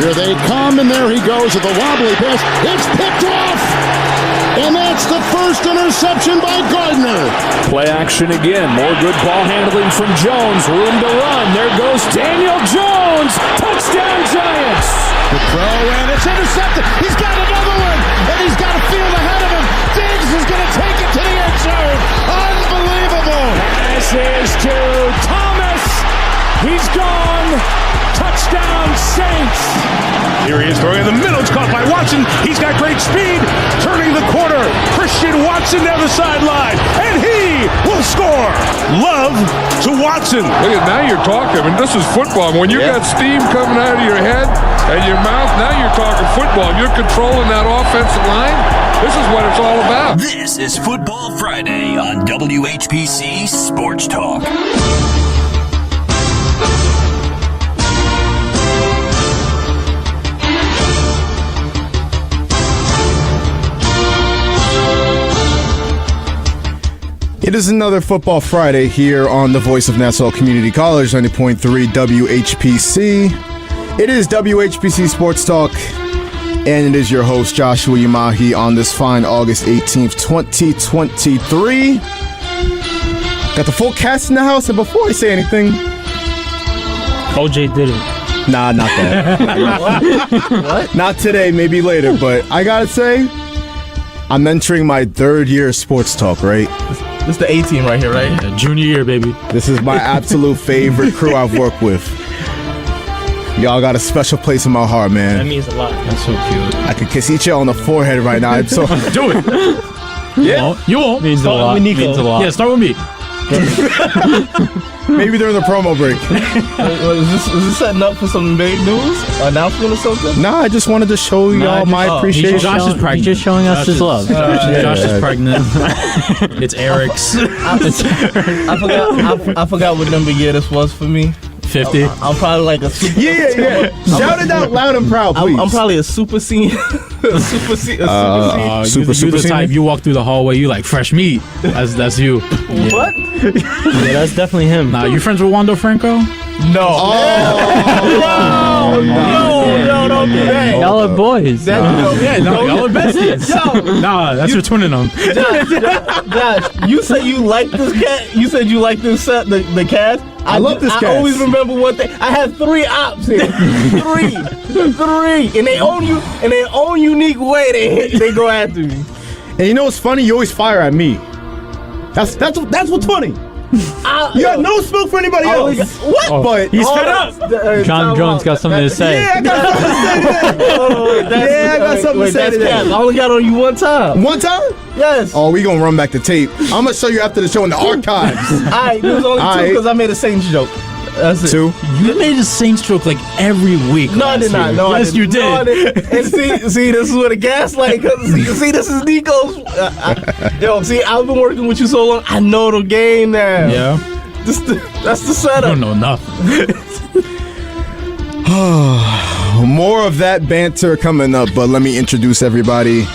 Here they come, and there he goes with a wobbly pass. It's picked off! And that's the first interception by Gardner. Play action again. More good ball handling from Jones. Room to run. There goes Daniel Jones. Touchdown, Giants. The throw, and it's intercepted. He's got another one, and he's got a field ahead of him. Diggs is going to take it to the end zone. Unbelievable. Pass is to Thomas. He's gone. Touchdown, Saints. Here he is throwing in the middle. It's caught by Watson. He's got great speed. Turning the corner. Christian Watson down the sideline. And he will score. Love to Watson. Look at now you're talking. I mean, this is football. When you got steam coming out of your head and your mouth, now you're talking football. You're controlling that offensive line. This is what it's all about. This is Football Friday on WHPC Sports Talk. It is another Football Friday here on the Voice of Nassau Community College, 90.3 WHPC. It is WHPC Sports Talk, and it is your host, Joshua Umahi, on this fine August 18th, 2023. Got the full cast in the house, and before I say anything... OJ did it. Nah, not that. What? Not today, maybe later, but I gotta say, I'm entering my third year of Sports Talk, right? This is the A-team right here, right? Yeah, junior year, baby. This is my absolute favorite crew I've worked with. Y'all got a special place in my heart, man. That means a lot. That's so cute. I could kiss each other on the forehead right now. So do it. Yeah, you won't. Means a lot. Means a lot. Yeah, start with me. Maybe during the promo break. Is this setting up for some big news? Announcement or something? Nah, I just wanted to show y'all my appreciation. Josh is pregnant. He's just showing us his love. Josh is pregnant. It's Eric's. I forgot what number year this was for me. 50. I'm probably like a super. Yeah. Shout it out loud and proud, please. I'm probably a super senior. Super senior. You're the type you walk through the hallway, you like fresh meat. That's you. Yeah. What? Yeah, that's definitely him. Nah, you friends with Wando Franco? No. No, don't do that. Y'all are boys. Y'all are besties. Nah, that's your twinning them. Josh, you said you like this cat. You said you like this set, the cast. I love this cat. I always remember one thing. I had 3 ops here. Three. In their own unique way, they go after me. And you know what's funny? You always fire at me. That's what's funny. You got no smoke for anybody else. What? But he's fed up. John Jones got something to say. Yeah, I got something to say. I got something to say today. I only got on you one time. One time? Yes. Oh, we gonna run back the tape. I'm gonna show you after the show in the archives. Alright, there was only 2 because I made a Saints joke. That's it. 2? You made a Saints joke like every week. No, I did not. No, yes, you did. No, I didn't. And see, this is where the gaslight comes. See, this is Nico's. See, I've been working with you so long. I know the game now. Yeah. That's the setup. I don't know nothing. More of that banter coming up, but let me introduce everybody.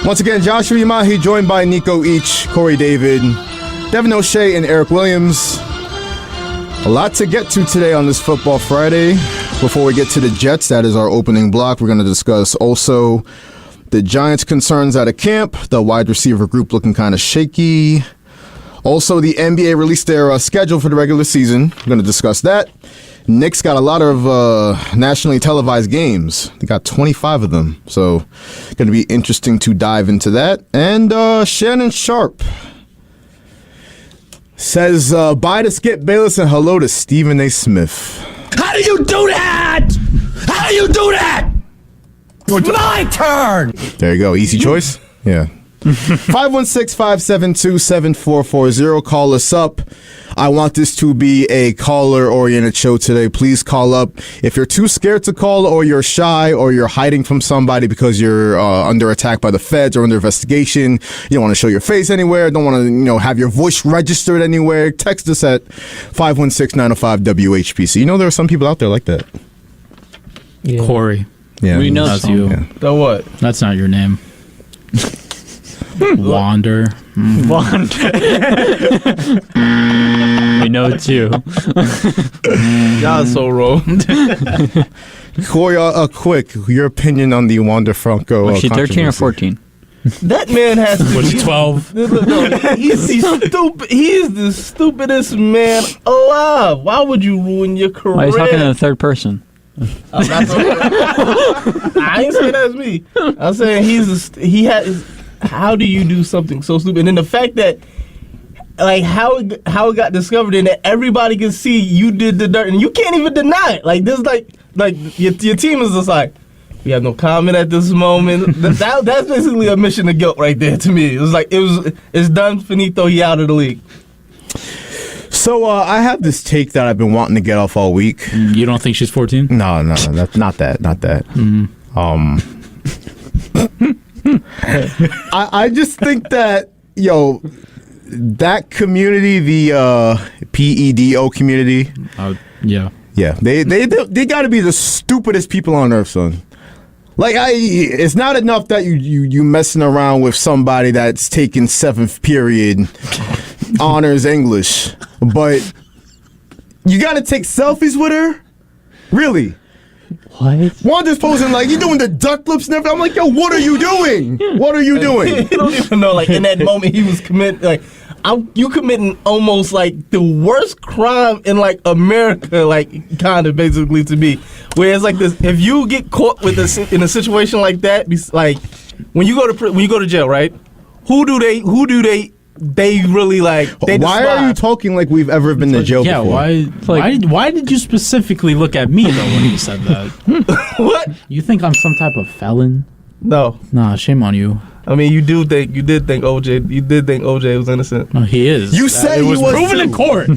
Once again, Joshua Umahi, joined by Nico Each, Corey David, Devin O'Shea, and Eric Williams. A lot to get to today on this Football Friday. Before we get to the Jets, that is our opening block, we're going to discuss also the Giants' concerns out of camp, the wide receiver group looking kind of shaky. Also, the NBA released their schedule for the regular season. We're going to discuss that. Knicks got a lot of nationally televised games. They got 25 of them. So, going to be interesting to dive into that. And Shannon Sharp says bye to Skip Bayless and hello to Stephen A. Smith. How do you do that? How do you do that? It's my turn. There you go. Easy choice? Yeah. 516-572-7440. Call us up. I want this to be a caller-oriented show today. Please call up. If you're too scared to call or you're shy or you're hiding from somebody because you're under attack by the feds or under investigation, you don't want to show your face anywhere, don't want to have your voice registered anywhere, text us at 516-905-WHPC. You know there are some people out there like that. Yeah. Corey. Yeah, we know that's you. Yeah. The what? That's not your name. Wander. Wander. We know too. Y'all so wrong. Corey, quick, your opinion on the Wander Franco? Was she 13 or controversy. 14? That man has to Was be she 12? No, he's stupid. He's the stupidest man alive. Why would you ruin your career? Why are you talking in the third person? I'm not I ain't saying that's me. I'm saying how do you do something so stupid? And then the fact that like how it got discovered and that everybody can see you did the dirt and you can't even deny it. Like this like your team is just like, we have no comment at this moment. That's basically a mission of guilt right there to me. It was like it's done, finito, he out of the league. So I have this take that I've been wanting to get off all week. You don't think she's 14? No, that's not that. I just think that that community, the PEDO community. Yeah. Yeah, they got to be the stupidest people on earth, son. Like, it's not enough that you messing around with somebody that's taking 7th period honors English, but you got to take selfies with her? Really? What? Wanda's posing like, you doing the duck lips and everything. I'm like, yo, what are you doing? What are you doing? He don't even know, like, in that moment he was committing, like, you committing almost like the worst crime in like America, like kind of basically to me. Whereas like this, if you get caught with in a situation like that, like when you go to jail, right? Who do they really like? They why despise? are you talking like we've ever been to jail Yeah, before? why did you specifically look at me though when you said that? What? You think I'm some type of felon? No. Nah, shame on you. I mean, you did think OJ was innocent. No, he is. You said it was he was proven in court.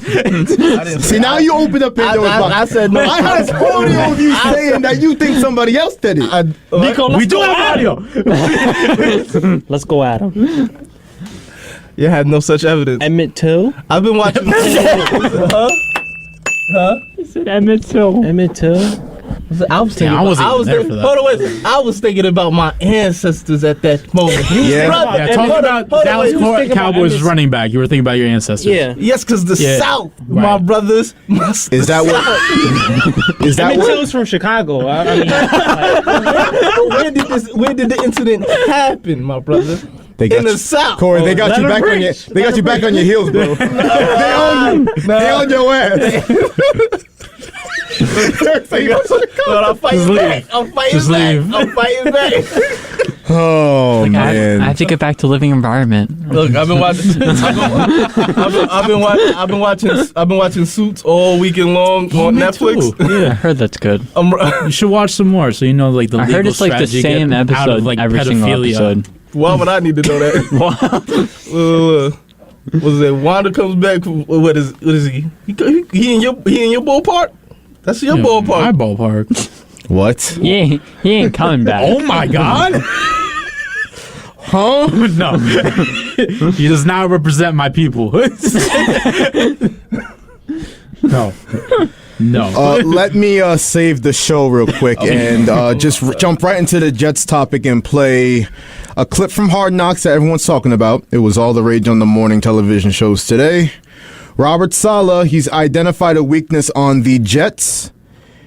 See, now you open up Pandora's box. I said no. I had audio of you saying that you think somebody else did it. Nico, we do have audio. Let's go at him. You had no such evidence. Emmett Till? I've been watching. Huh? He said Emmett Till. Emmett Till? I was thinking. I wasn't even there for that. Hold on, wait. I was thinking about my ancestors at that moment. Yeah. Talking about Dallas Cowboys running back. You were thinking about your ancestors. Yeah. Yes, because the South, my brothers. Is that what? Is that Emmett what? Till's from Chicago. I mean, Where did the incident happen, my brother? They got In the you, South. Corey. They got you back on your. They got you back on your heels, bro. They own you. They own your ass. But I'm fighting back. I'm fighting back. Oh man! I have to get back to living environment. Look, I've been watching Suits all weekend long on Netflix. Yeah, I heard that's good. you should watch some more so you know like the I legal heard it's like the strategy same out episode of, like, every single pedophilia. episode. Why would I need to know that? Was it Wanda comes back? What is he? He in your ballpark? That's your ballpark. My ballpark. What? He ain't coming back. Oh my God. Huh? No. He does not represent my people. No. Let me save the show real quick and just jump right into the Jets topic and play a clip from Hard Knocks that everyone's talking about. It was all the rage on the morning television shows today. Robert Saleh, he's identified a weakness on the Jets,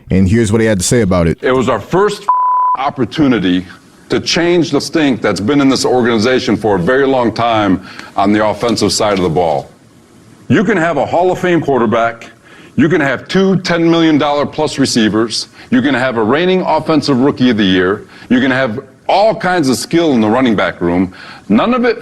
and here's what he had to say about it. It was our first opportunity to change the stink that's been in this organization for a very long time on the offensive side of the ball. You can have a Hall of Fame quarterback. You can have 2 $10 million plus receivers. You can have a reigning offensive rookie of the year. You can have all kinds of skill in the running back room. None of it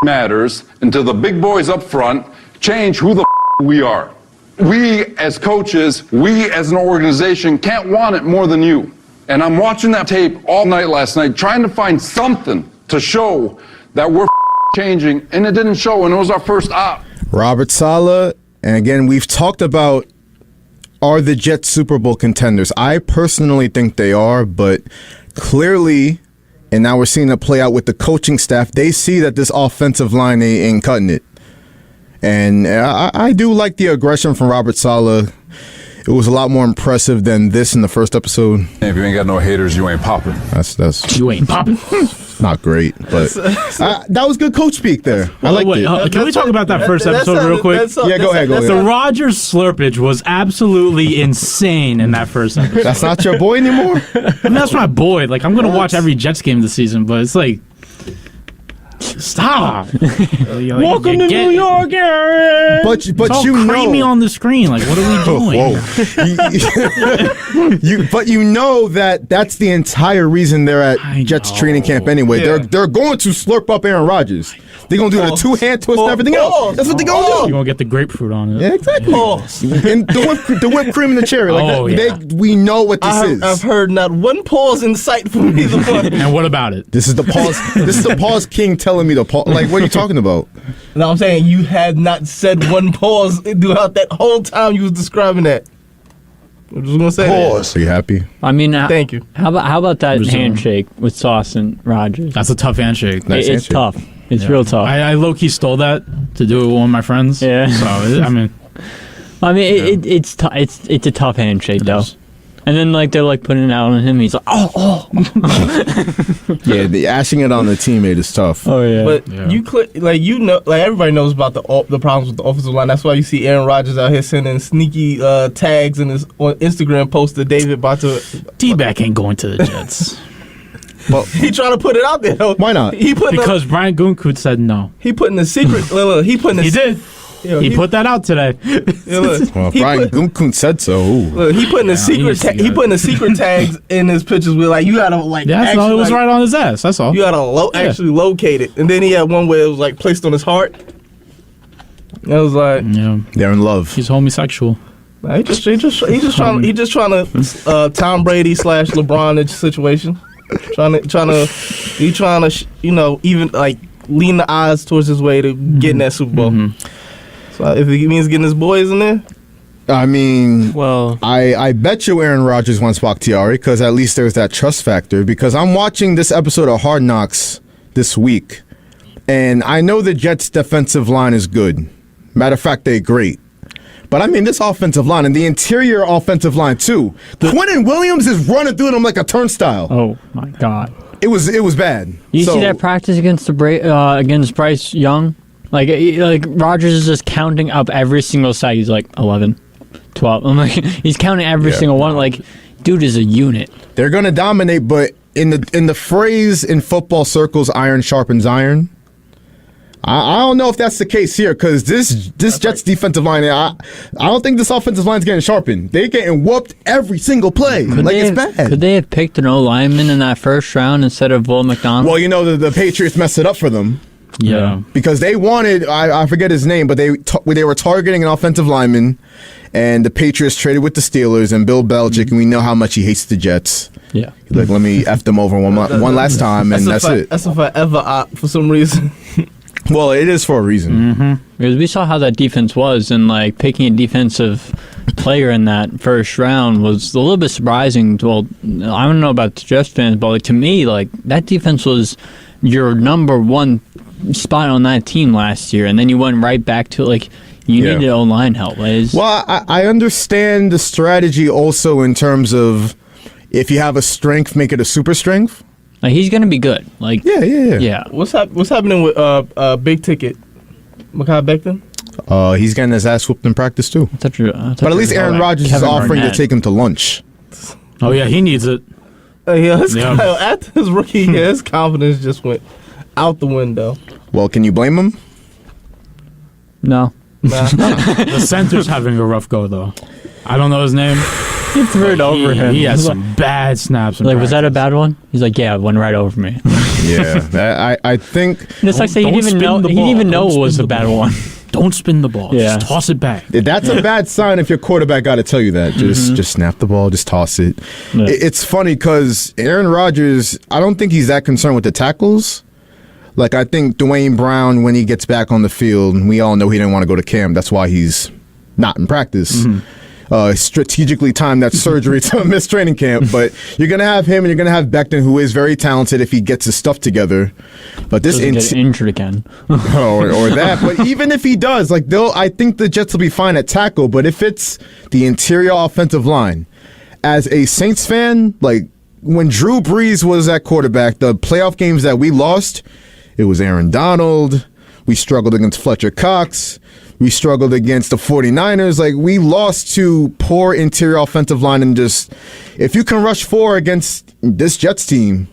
matters until the big boys up front change who the we are. We as coaches, we as an organization can't want it more than you. And I'm watching that tape all night last night, trying to find something to show that we're changing, and it didn't show, and it was our first op. Robert Saleh, and again, we've talked about, are the Jets Super Bowl contenders? I personally think they are, but clearly, and now we're seeing it play out with the coaching staff, they see that this offensive line ain't cutting it. And I do like the aggression from Robert Saleh. it was a lot more impressive than this in the first episode. If you ain't got no haters, you ain't popping. That's You ain't popping. not great, but that was good coach speak there. I liked it. Can we talk about that first episode real quick? Yeah, go ahead. The Rodgers slurpage was absolutely insane in that first episode. That's not your boy anymore? I mean, that's my boy. Like, I'm going to watch every Jets game this season, but it's like, stop. Welcome to New York, Aaron. But It's all you creamy know, on the screen. Like, what are we doing? But you know that's the entire reason they're at Jets training camp anyway. Yeah. They're going to slurp up Aaron Rodgers. They're going to do the two-hand twist and everything else. That's what they're going to You're do. going to get the grapefruit on it. Yeah, exactly. And the whipped cream and the cherry. Like Oh, yeah. we know what this is. I've heard not one pause in sight from either one. And what about it? This is the pause. This is the pause king telling me to pause. Like, what are you talking about? No, I'm saying you had not said one pause throughout that whole time you was describing that. I'm just gonna say Pause. Are you happy? I mean, Thank you. How about that Resume. handshake with Sauce and Rodgers? That's a tough handshake. Nice It's handshake. tough. It's real tough. I low-key stole that to do it with one of my friends. Yeah. So, I mean, it's a tough handshake though. is. And then like they're like putting it out on him. He's like, oh. Yeah, the ashing it on the teammate is tough. Oh yeah. But Yeah. like everybody knows about the problems with the offensive line. That's why you see Aaron Rodgers out here sending sneaky tags in his on Instagram post to David about to. D-back ain't going to the Jets. He trying to put it out there though. Why not? He putting Because Brian Gutekunst said no. he putting the secret. Look, he putting the He did. He put that out today. look, Well, he Brian put- Gutekunst said so. Ooh. Look, he putting the secret. needs to get He it. putting the secret tags in his pictures. With like you gotta like. Yeah, that's all. actually, It was like, right on his ass. That's all. You gotta actually locate it, and then he had one where it was like placed on his heart. And it was like Yeah, They're in love. he's homosexual. he just trying to Tom Brady / LeBron situation. Trying to even like lean the odds towards his way to getting that Super Bowl. So if it means getting his boys in there, I mean, well, I bet you Aaron Rodgers wants Bakhtiari because at least there's that trust factor. Because I'm watching this episode of Hard Knocks this week, and I know the Jets' defensive line is good. Matter of fact, they're great. But I mean, this offensive line and the interior offensive line too. Quentin Williams is running through them like a turnstile. oh my God. It was bad. You So- see that practice against against Bryce Young? Like Rodgers is just counting up every single side. He's like 11, 12. I'm like, he's counting every single one. Like, dude is a unit. They're gonna dominate, but in the phrase in football circles, iron sharpens iron. I don't know if that's the case here because this Jets defensive line, I don't think this offensive line's getting sharpened. They're getting whooped every single play. It's bad. Could they have picked an O lineman in that first round instead of Will McDonald? Well, you know the Patriots messed it up for them Yeah. because they wanted I forget his name, but they were targeting an offensive lineman, and the Patriots traded with the Steelers and Bill Belichick, and we know how much he hates the Jets. Yeah. He's like, let me F them over one last time, and that's it. That's a forever op for some reason. Well, it is for a reason. Because we saw how that defense was, and like picking a defensive player in that first round was a little bit surprising. Well, I don't know about the Jets fans, but like to me, like that defense was your number one spot on that team last year, and then you went right back to like you needed O-line help. Well, I understand the strategy also in terms of if you have a strength, make it a super strength. Like he's gonna be good. Like Yeah. What's happening with big ticket? Mekhi Becton? He's getting his ass whooped in practice too. But at least Aaron Rodgers is Kevin offering Garnett. to take him to lunch. Oh yeah, he needs it. After his rookie year, his confidence just went out the window. Well, can you blame him? No. The center's having a rough go though. I don't know his name. He threw it over him. He has some bad snaps. Like, was that a bad one? He's like, yeah, it went right over me. Yeah, I think And it's like he didn't even know. He didn't even know it was a bad one. Don't spin the ball. Yeah. Just toss it back. that's a bad sign if your quarterback got to tell you that. Just snap the ball, just toss it. Yeah. It's funny because Aaron Rodgers, I don't think he's that concerned with the tackles. Like, I think Dwayne Brown, when he gets back on the field, we all know he didn't want to go to camp. That's why he's not in practice. strategically timed that surgery to miss training camp. But you're going to have him and you're going to have Becton, who is very talented if he gets his stuff together. But this get injured again. or that. But even if he does, like I think the Jets will be fine at tackle. But if it's the interior offensive line, as a Saints fan, like when Drew Brees was at quarterback, the playoff games that we lost, it was Aaron Donald. We struggled against Fletcher Cox. We struggled against the 49ers. Like, we lost to poor interior offensive line, and just, if you can rush 4 against this Jets team,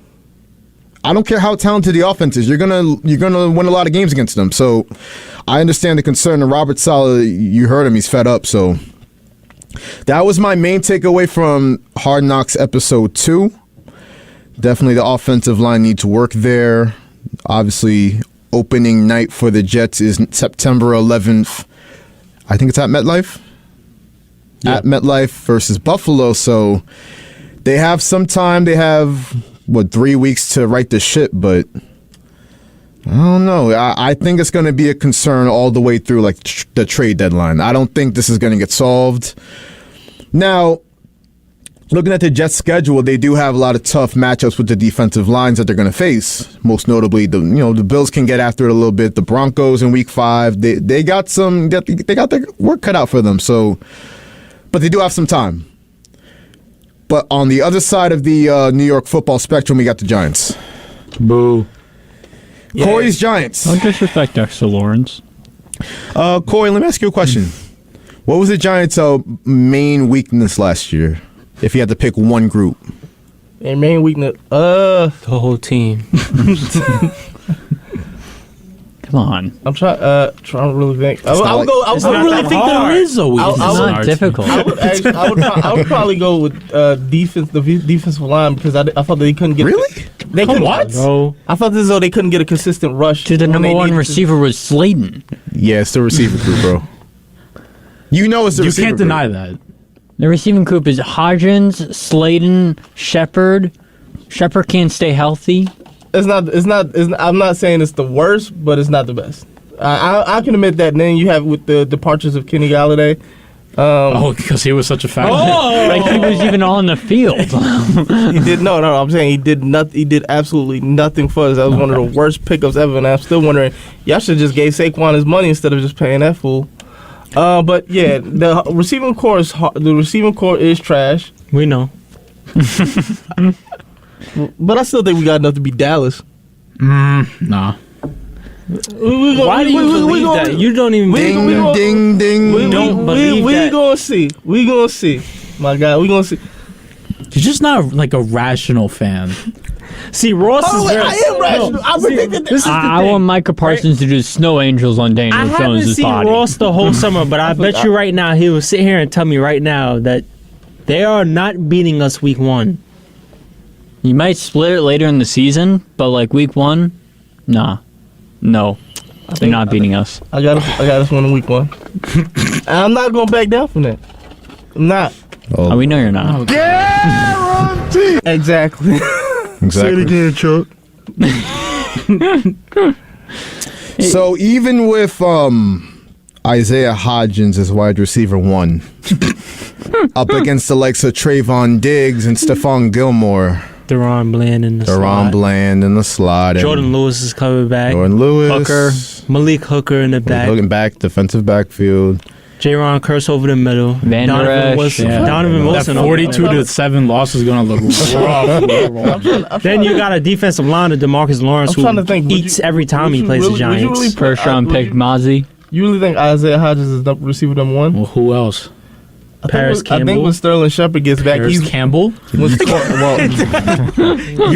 I don't care how talented the offense is, you're gonna win a lot of games against them. So I understand the concern. And Robert Saleh, you heard him, he's fed up. So that was my main takeaway from Hard Knocks episode 2. Definitely the offensive line needs work there. Obviously, opening night for the Jets is September 11th. I think it's at MetLife. Yeah. At MetLife versus Buffalo. So they have some time. They have, 3 weeks to right the ship. But I don't know. I think it's going to be a concern all the way through like the trade deadline. I don't think this is going to get solved. Now, looking at the Jets' schedule, they do have a lot of tough matchups with the defensive lines that they're going to face. Most notably, the Bills can get after it a little bit. The Broncos in Week 5, they got their work cut out for them. So, but they do have some time. But on the other side of the New York football spectrum, we got the Giants. Boo. Yeah. Corey's Giants. Don't disrespect Dexter Lawrence. Corey, let me ask you a question. What was the Giants' main weakness last year? If you had to pick one group. Their main weakness, the whole team. Come on. I'm trying to really think. I really think there is a weakness. It's not difficult. I would probably go with defense, the defensive line, because I thought they couldn't get. Really? They couldn't. What? Bro. I thought as though they couldn't get a consistent rush. Dude, the number one receiver was Slayton. Yeah, it's the receiver group, bro. You know it's the receiver group. You can't deny that. The receiving group is Hodgins, Slayton, Shepard. Shepard can't stay healthy. I'm not saying it's the worst, but it's not the best. I can admit that. And then you have with the departures of Kenny Galladay. Because he was such a factor. Like he was even on the field. He did no. I'm saying he did nothing. He did absolutely nothing for us. That was one of the worst pickups ever. And I'm still wondering, y'all should just gave Saquon his money instead of just paying that fool. But yeah, the receiving core is trash. We know. But I still think we got enough to beat Dallas. Nah. Why do you believe that? You don't even ding. We don't believe that. We gonna see. We gonna see. My God, we gonna see. You're just not like a rational fan. See, Ross is very... I am rational. I predicted this. I want Micah Parsons to do snow angels on Daniel Jones' body. I haven't seen Ross the whole summer, but I bet you right now he will sit here and tell me right now that they are not beating us week 1. You might split it later in the season, but like week 1, nah. No. They're not beating us. I got us one in week 1. And I'm not going to back down from that. I'm not. Oh, we know you're not. Guarantee. Exactly. Say it again, Chuck. So even with Isaiah Hodgins as wide receiver 1, up against the likes of Trayvon Diggs and Stephon Gilmore, Deron Bland in the slot. Jordan Lewis is coming back. Jordan Lewis. Hooker. Malik Hooker in the back. Looking back, defensive backfield. J-Ron Curse over the middle. Donovan Wilson. That 42-7 loss is going to look rough. Then you got a defensive line of DeMarcus Lawrence who eats every time he plays the Giants. First round pick, Mozzie. You really think Isaiah Hodgins is receiver number 1? Well, who else? Paris Campbell. I think when Sterling Shepard gets back, Campbell. You're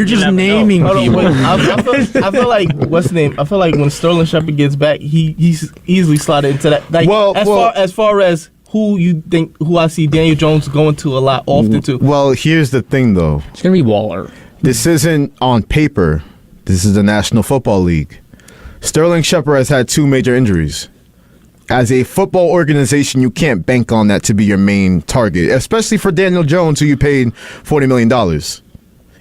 just naming people. I feel like what's the name? I feel like when Sterling Shepard gets back, he's easily slotted into that. Like, as far as who I see Daniel Jones going to a lot often to. Well, here's the thing though. It's gonna be Waller. This isn't on paper. This is the National Football League. Sterling Shepard has had 2 major injuries. As a football organization, you can't bank on that to be your main target, especially for Daniel Jones, who you paid $40 million.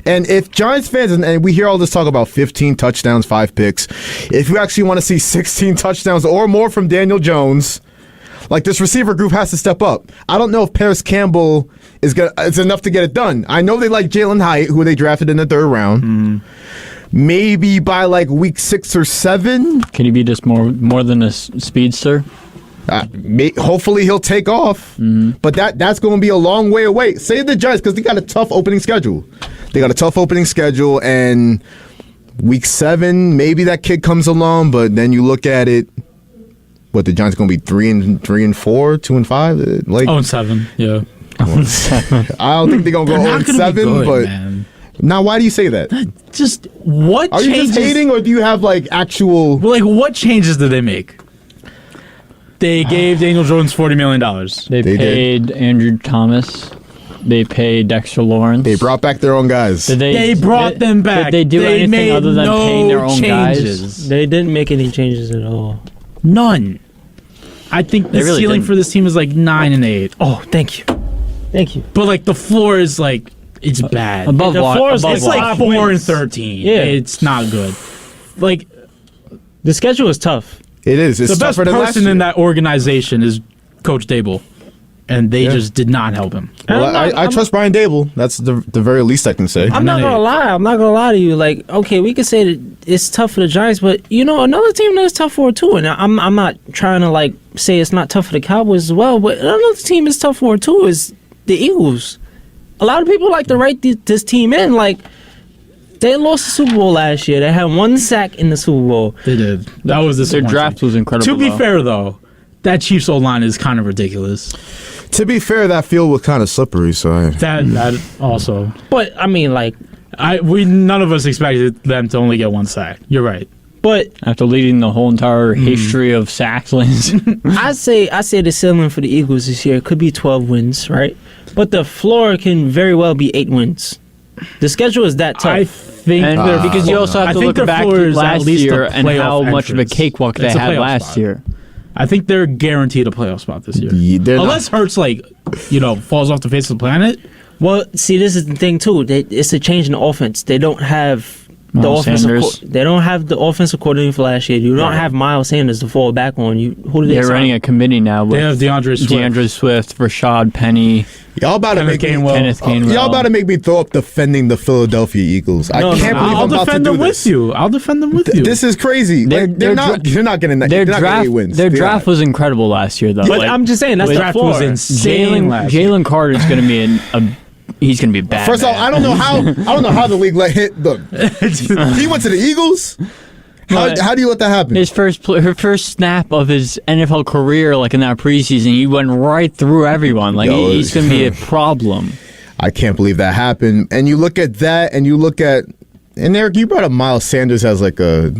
And if Giants fans, and we hear all this talk about 15 touchdowns, 5 picks, if you actually want to see 16 touchdowns or more from Daniel Jones, Like, this receiver group has to step up. I don't know if Paris Campbell is enough to get it done. I know they like Jalen Hyatt, who they drafted in the 3rd round. Maybe by like week 6 or 7. Can he be just more than a speedster? Hopefully he'll take off. But that's going to be a long way away. Save the Giants, because they got a tough opening schedule. And week 7, maybe that kid comes along, but then you look at it. What, the Giants going to be 3-4, 2-5? Like 0-7, yeah. 0-7. I don't think they're going to go 0-7, but man. Now why do you say that? Just what? Are you just hating, or do you have like actual? Well, like what changes did they make? They gave Daniel Jones $40 million. They paid Andrew Thomas. They paid Dexter Lawrence. They brought back their own guys. They brought them back. Did they do anything other than paying their own guys? They didn't make any changes at all. None. I think the ceiling for this team is like 9-8. Oh, thank you. But like the floor is like it's bad. Above the floor is it's like 4-13. Yeah, it's not good. Like the schedule is tough. It is. It's the best person in that organization is Coach Dable, and they just did not help him. Well, I trust Brian Dable. That's the very least I can say. I'm not gonna lie to you. Like, okay, we could say that it's tough for the Giants, but another team that's tough for it too. And I'm not trying to like say it's not tough for the Cowboys as well, but another team is tough for it too is the Eagles. A lot of people like to write this team in. Like, they lost the Super Bowl last year. They had 1 sack in the Super Bowl. They did. That was their draft was incredible. To be fair, though, that Chiefs O-line is kind of ridiculous. To be fair, that field was kind of slippery. So that also. But I mean, like, none of us expected them to only get 1 sack. You're right. But after leading the whole entire history of sacks, I say the ceiling for the Eagles this year could be 12 wins, right? But the floor can very well be 8 wins. The schedule is that tough. I think because you also have to look back last year and how much of a cakewalk they had last year. I think they're guaranteed a playoff spot this year. Unless Hurts falls off the face of the planet. Well, see, this is the thing too. It's a change in the offense. They don't have the offensive coordinator for last year. You don't have Miles Sanders to fall back on. Who do they They're sign? running a committee now. With they have DeAndre Swift, Rashad Penny. Y'all about to make Gainwell. Y'all about to make me throw up defending the Philadelphia Eagles. I can't believe I'm about to do this. I'll defend them with you. This is crazy. They're not getting that. Their draft, 8 wins. Their draft was incredible last year, though. But I'm just saying that's the draft floor. was insane. Jalen Carter's going to be he's going to be bad. First off, I don't know how the league let hit the. He went to the Eagles. How do you let that happen? Her first snap of his NFL career, like in that preseason, he went right through everyone. Like he's going to be a problem. I can't believe that happened. And you look at that, and you look at. And Eric, you brought up Miles Sanders as like a.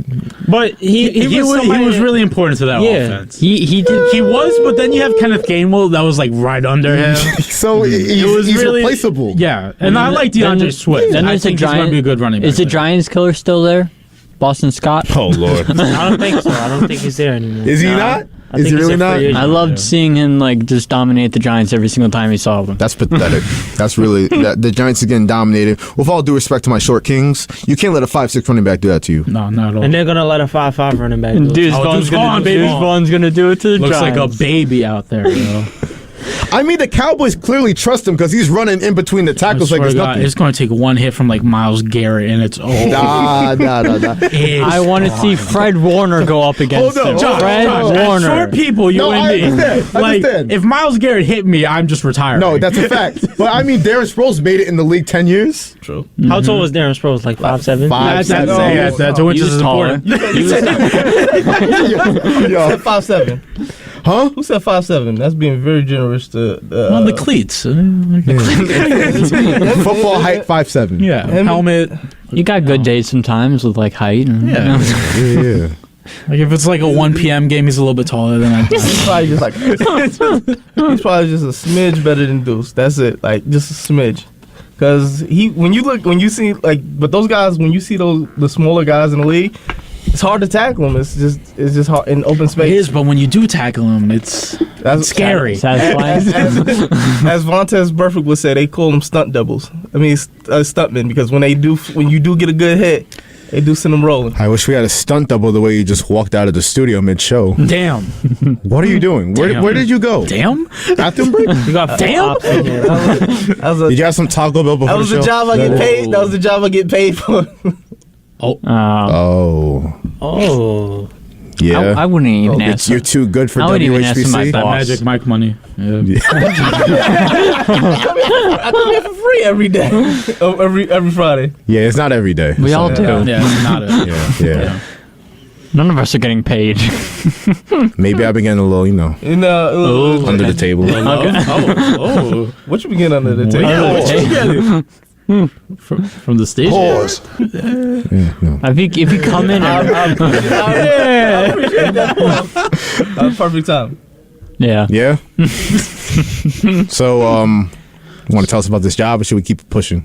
But he was really important to that offense. He was, but then you have Kenneth Gainwell that was like right under him. So he's really replaceable. Yeah, and I like DeAndre Swift. I think he's going to be a good running back. Is the Giants killer still there? Boston Scott? Oh, Lord. I don't think so. I don't think he's there anymore. Is he not? Is he really not? I loved seeing him just dominate the Giants every single time he saw them. That's pathetic. That's really the Giants are getting dominated. With all due respect to my short kings, you can't let a 5'6" running back do that to you. No, not at all. And they're gonna let a 5'5" running back do it. Deuce Vaughn's gonna do it to the Looks Giants. like a baby out there. I mean, the Cowboys clearly trust him because he's running in between the tackles like there's nothing. It's going to take one hit from Myles Garrett, and it's over. Nah. I want to see Fred Warner go up against him. Fred Warner. Short people, you and me. I understand. If Myles Garrett hit me, I'm just retiring. No, that's a fact. But I mean, Darren Sproles made it in the league 10 years. True. How tall was Darren Sproles? Like 5'7"? 5'7". That's what is important. You said 5'7". Huh? Who said 5'7"? That's being very generous to. The cleats. Football height 5'7". Yeah. Helmet. You got good days sometimes with height. Yeah. Like if it's like a 1 p.m. game, he's a little bit taller than I. He's probably he's probably just a smidge better than Deuce. That's it. Like just a smidge. Because when you see those guys, when you see the smaller guys in the league, it's hard to tackle them. It's just hard in open space. It is, but when you do tackle them, it's scary. As Vontaze Burfict would say, they call them stunt doubles. I mean, stuntmen, because when you do get a good hit, They do send them rolling. I wish we had a stunt double the way you just walked out of the studio mid-show. Damn. What are you doing? Where did you go? Damn. Bathroom break? You got Damn. Did you have some Taco Bell before That was the the show? job I get paid. That was the job I get paid for. Oh. Yeah. I wouldn't even ask. You're too good for I wouldn't even ask my WHPC. That boss. Magic Mike money. Yeah. I come here for free every day. every Friday. Yeah, it's not every day. We all do. Yeah, it's not it. Yeah. None of us are getting paid. Maybe I've been getting a little, under the table. What you been getting under the table? Yeah, what you getting? From the station. Pause. If you come in, I appreciate that. Perfect time. yeah. Yeah. So, want to tell us about this job, or should we keep pushing?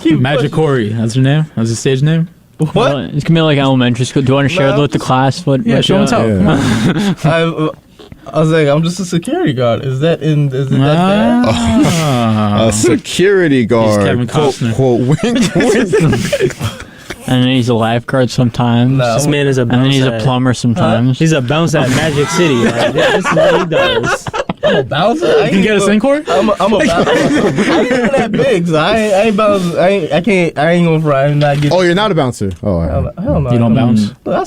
Magic Corey. That's her name. That's his stage name. What? It's gonna be like elementary school. Do you want to share with the class? What? Yeah, show and tell. Yeah. Come on. I was like, I'm just a security guard. Is it that bad? Ah. A security guard. Kevin Costner. Quote, wink, wink. And then he's a lifeguard sometimes. Nah, This man is a And then bounce he's a at- plumber sometimes. He's a bounce at Magic City. Like, this is what he does. I'm a bouncer. You can get us in, Corey? I'm a bouncer. I ain't even that big, so I ain't bounce. I ain't gonna fry. I'm not getting. Oh, you're not a bouncer. Oh, all right. Hell no. You don't bounce? I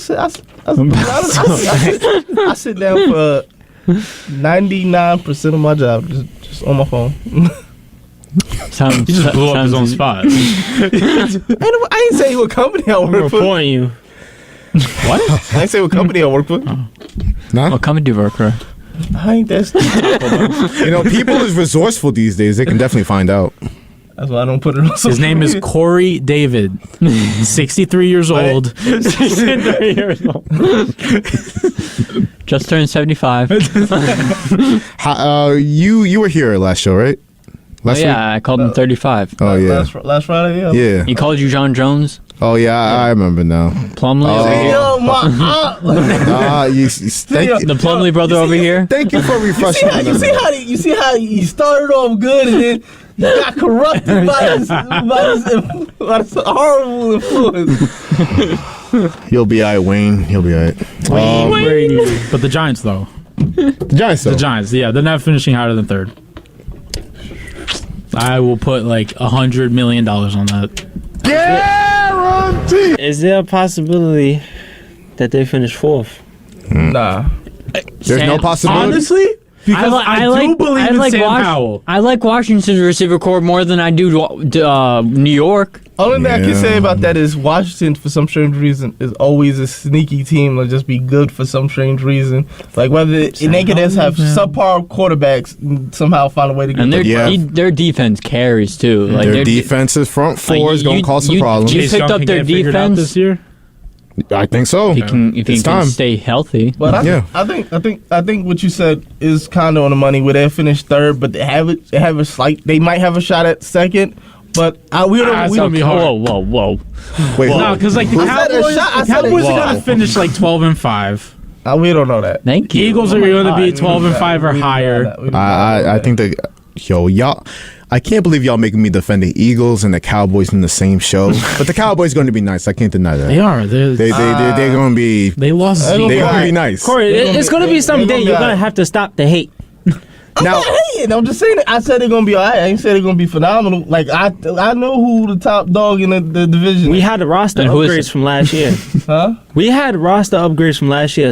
sit down for 99% of my job, just on my phone. Sounds, He just blew up his own spot. I ain't say what company I I'm work for. reporting you. What? I ain't say what company I work for. Nah? What company do you work for? I ain't that stupid. People is resourceful these days. They can definitely find out. That's why I don't put it on social His name is media. Corey David. 63 years old. 63 years old. Just turned 75. You were here last show, right? Last week? I called him 35. Oh yeah. Last Friday, yeah. Yeah. He called you John Jones? Oh yeah, I remember now. Plumley over here? Yo, my Thank you. The Plumley brother over here? Thank you for refreshing. You see how he started off good and then he got corrupted by this horrible influence. You'll be alright, Wayne. You'll be alright. But the Giants, though. The Giants, though. The Giants, yeah. They're not finishing higher than third. I will put like $100 million on that. Guarantee. Is there a possibility that they finish fourth? Nah. There's no possibility. Honestly, because I do believe in Sam Howell. I like Washington's receiver core more than I do New York. Only thing I can say about that is Washington, for some strange reason, is always a sneaky team to just be good for some strange reason. Like whether they can just have subpar quarterbacks and somehow find a way to get. And their defense carries too. Like their defense's front four is going to cause some problems. You picked up their defense this year. I think so. If he can stay healthy. But I think what you said is kind of on the money. Where they finish third, but they might have a shot at second. But we don't be hard. Whoa. Wait, no, because like the Cowboys are gonna finish like 12-5. We don't know that. Thank you. Eagles are going to be 12-5 or higher. I think y'all. I can't believe y'all making me defend the Eagles and the Cowboys in the same show. But the Cowboys going to be nice. I can't deny that. They are. They're going to be. They lost. They're going to be nice. Corey, it's going to be someday you're going to have to stop the hate. I'm not hating. I'm just saying that I said they're gonna be alright. I ain't said they're gonna be phenomenal. Like I know who the top dog in the division. We had roster upgrades from last year. Huh? We had roster upgrades from last year.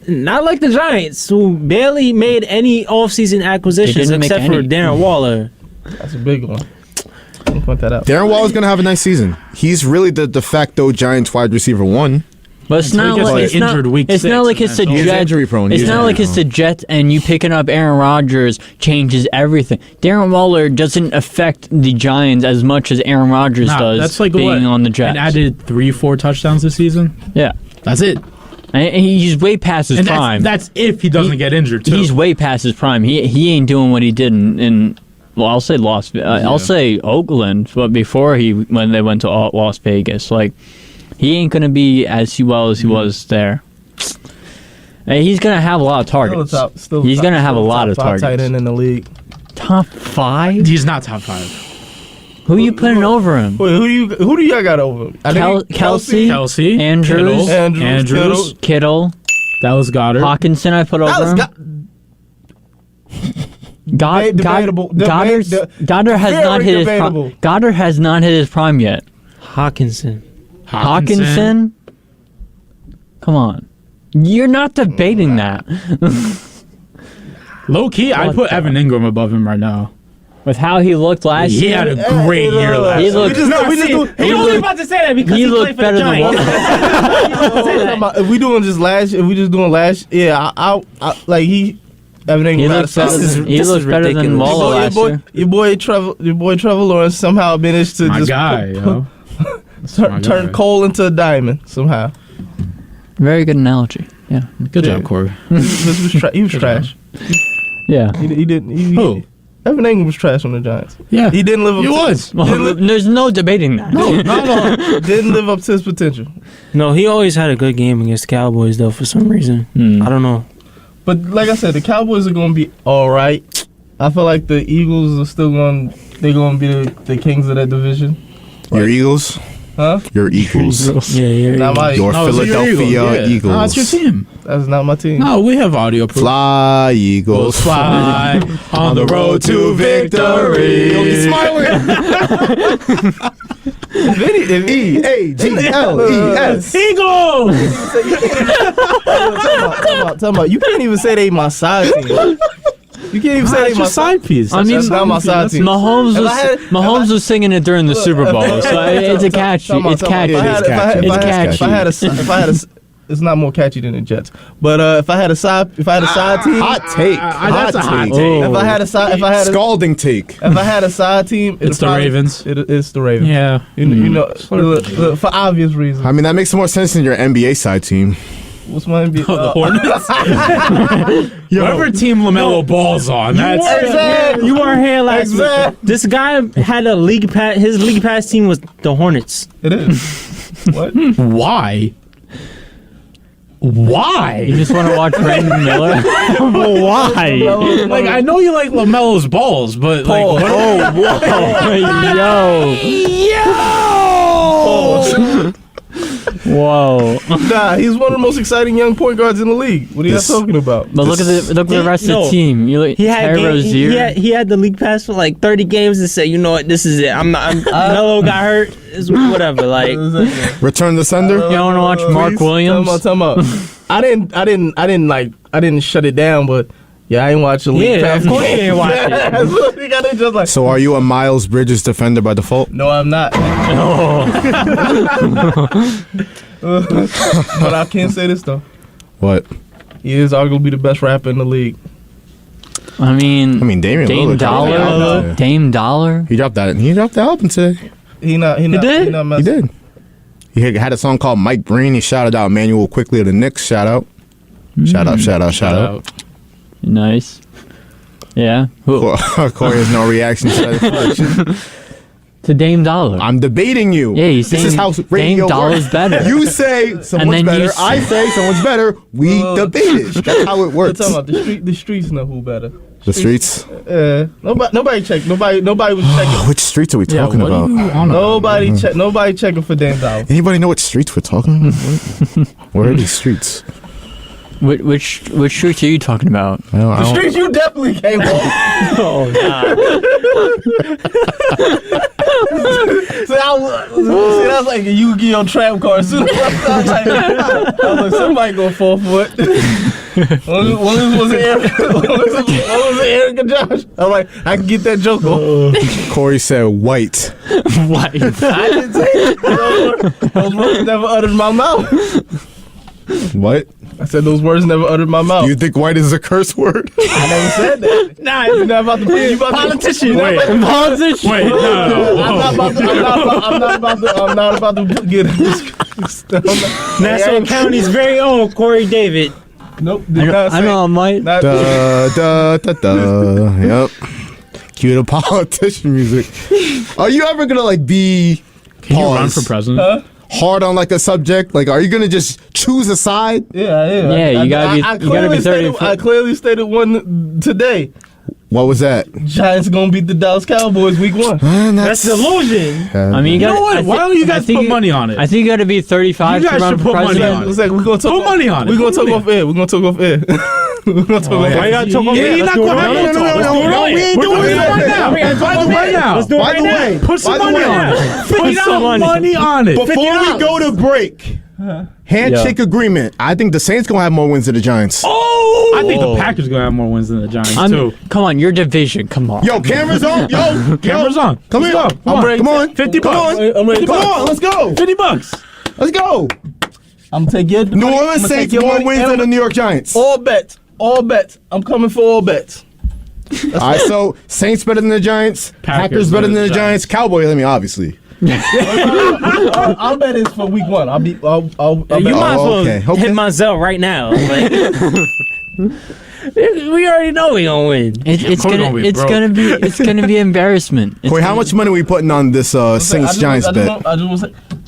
Not like the Giants, who barely made any offseason acquisitions except for Darren Waller. That's a big one. Let me point that out. Darren Waller's gonna have a nice season. He's really the de facto Giants wide receiver one. But it's not like it's not like it's the Jets. Injury prone. It's not like it's the Jets, and you picking up Aaron Rodgers changes everything. Darren Waller doesn't affect the Giants as much as Aaron Rodgers does. That's like being on the Jets. And added 3-4 touchdowns this season. Yeah, that's it. And he's way past his prime. That's if he doesn't get injured too. He's way past his prime. He ain't doing what he did in well, I'll say I'll say Oakland, but before when they went to Las Vegas, like. He ain't going to be as well as he was there. He's going to have a lot of targets. He's going to have a lot of targets. Tight end in the league. Top 5? He's not top 5. Who you putting over him? Wait, who do y'all got over him? Kelsey, Andrews, Kittle. That was Goddard. Hawkinson, I put over him. Goddard has not hit his prime. Goddard has not hit his prime yet. Hawkinson. Come on, you're not debating that. Low key, I put Evan Ingram above him right now. With how he looked last year, he had a great year last year. He was about to say that because he looked better than what? If we doing just last, if we just doing last, yeah, I like he. Evan Ingram. He looks better than Waller last year. Your boy Trevor Lawrence somehow managed to turn coal into a diamond somehow. Very good analogy. Yeah, good job, Corey. He was trash. Yeah, he didn't. Who? Evan Ingram was trash on the Giants. Yeah, he didn't live up. He was. There's no debating that. No. Didn't live up to his potential. No, he always had a good game against the Cowboys though. For some reason, I don't know. But like I said, the Cowboys are going to be all right. I feel like the Eagles are still going. They're going to be the kings of that division. Your Eagles. Huh? Your Eagles. Yeah. Not my Your Philadelphia Eagles. That's your team. That's not my team. No, we have audio proof. Fly, Eagles. Fly on the road to victory. You'll be smiling. E-A-G-L-E-S. Eagles! Tell me, you can't even say they my side team. You can't even say they my side piece. I mean, that's not my side team. Mahomes was singing it during the Super Bowl, so it's a catchy. It's catchy. It's not more catchy than the Jets. But if I had a side team, hot take. That's a hot take. If I had a scalding take. If I had a side team, it's the Ravens. It's the Ravens. Yeah, you know, for obvious reasons. I mean, that makes more sense than your NBA side team. What's my NBA? The Hornets. Whatever team LaMelo balls on. You weren't here last week. This guy had a league pass. His league pass team was the Hornets. It is. What? Why? You just want to watch Brandon Miller? Why? Like, I know you like LaMelo's balls, but like, Whoa! Nah, he's one of the most exciting young point guards in the league. What are you talking about? But look at the rest of the team. He had the league pass for like 30 games and said, "You know what? This is it. Melo got hurt. It's whatever." Like, return the sender. You want to watch Mark Williams? Tell me. I didn't shut it down, but. Yeah, I ain't watching league pass. Of course you ain't watching. So are you a Miles Bridges defender by default? No, I'm not. But I can say this though. What? He is arguably the best rapper in the league. I mean, Dame Dollar. Dame Dollar. He dropped that. He dropped the album today. He did. He had a song called Mike Breen. He shouted out Emmanuel quickly of the Knicks. Shout out. Shout out. Nice. Yeah. Corey has no reaction to that. To Dame Dollar. I'm debating you. Yeah, he's this is how radio Dame Dollar's works. better. You say someone's better. I say someone's better. We debate it. That's how it works. Talking about the streets know who better. The streets? Nobody checked. Nobody was checking. Which streets are we talking about? Nobody checking for Dame Dollar. Anybody know what streets we're talking about? Where are these streets? Which streets are you talking about? The streets you definitely came on. Oh, God. See, that's like a Yu-Gi-Oh! Trap card. Soon as I was like, somebody gonna fall for it. What was it, Eric and Josh? I'm like, I can get that joke off. Corey said white. White. I didn't say it. Those words never uttered my mouth. What? I said those words never uttered my mouth. You think white is a curse word? I never said that. Nah, you're not about to put you about politician. Politician. Wait, no. I'm not about to get it. Nassau County's very own Corey David. Nope. I know I'm white. Yep. Cue the politician music. Are you ever gonna be? Can you run for president? Huh? Hard on like a subject? Like, are you gonna just choose a side? Yeah. Yeah, you gotta be 30. I clearly stated one today. What was that? Giants gonna beat the Dallas Cowboys week 1. That's delusion. I mean, you know what? Why don't you guys put money on it? I think you got to be 35 You to guys run should for put money president. on it. It's like we're gonna talk. Put money on it. We're gonna talk off air. We're gonna talk off air. We're gonna talk off Why you air. gotta talk off air? You're not gonna have no talk. No, we ain't doing it right now. By the way, Let's do it By right the now. way, put some by the money way, on it. Put Put some some money. money on it. Before we go to break, handshake agreement. I think the Saints gonna have more wins than the Giants. I think the Packers gonna have more wins than the Giants too. Come on, your division. Come on. Yo, cameras on. Yo, Cameras on. Come here. Let's go. Come on. 50 Come bucks. on. I'm ready. Come on. Let's go. $50. Let's go. I'm gonna take your New Orleans Saints more wins than the New York Giants. All bets. All bets. I'm coming for all bets. All right, so Saints better than the Giants. Packers better than the Giants. Cowboys, I mean, obviously. I'll bet it's for week 1. I'll You bet. might as well okay. hit my Zell right now. Like, we already know we gonna win. It's gonna be embarrassment. It's Corey, how gonna- much money we putting on this Saints Giants bet?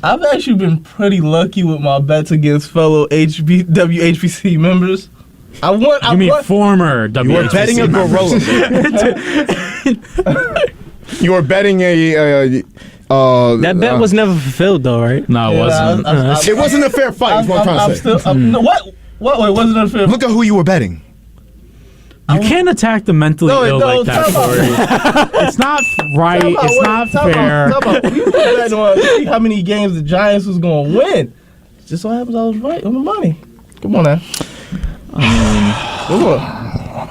I've actually been pretty lucky with my bets against fellow WHPC members. You mean former WHPC? You were betting a gorilla. You were betting a. That bet was never fulfilled, though, right? No, it wasn't. It wasn't a fair fight. Is what I'm trying to say. No, what? Wait, wasn't it a fair? Look at who you were betting. You can't attack the mentally ill like that, Corey. It's not right. It's not fair. You were betting on see how many games the Giants was going to win. Just so happens I was right on the money. Come on now. Come on.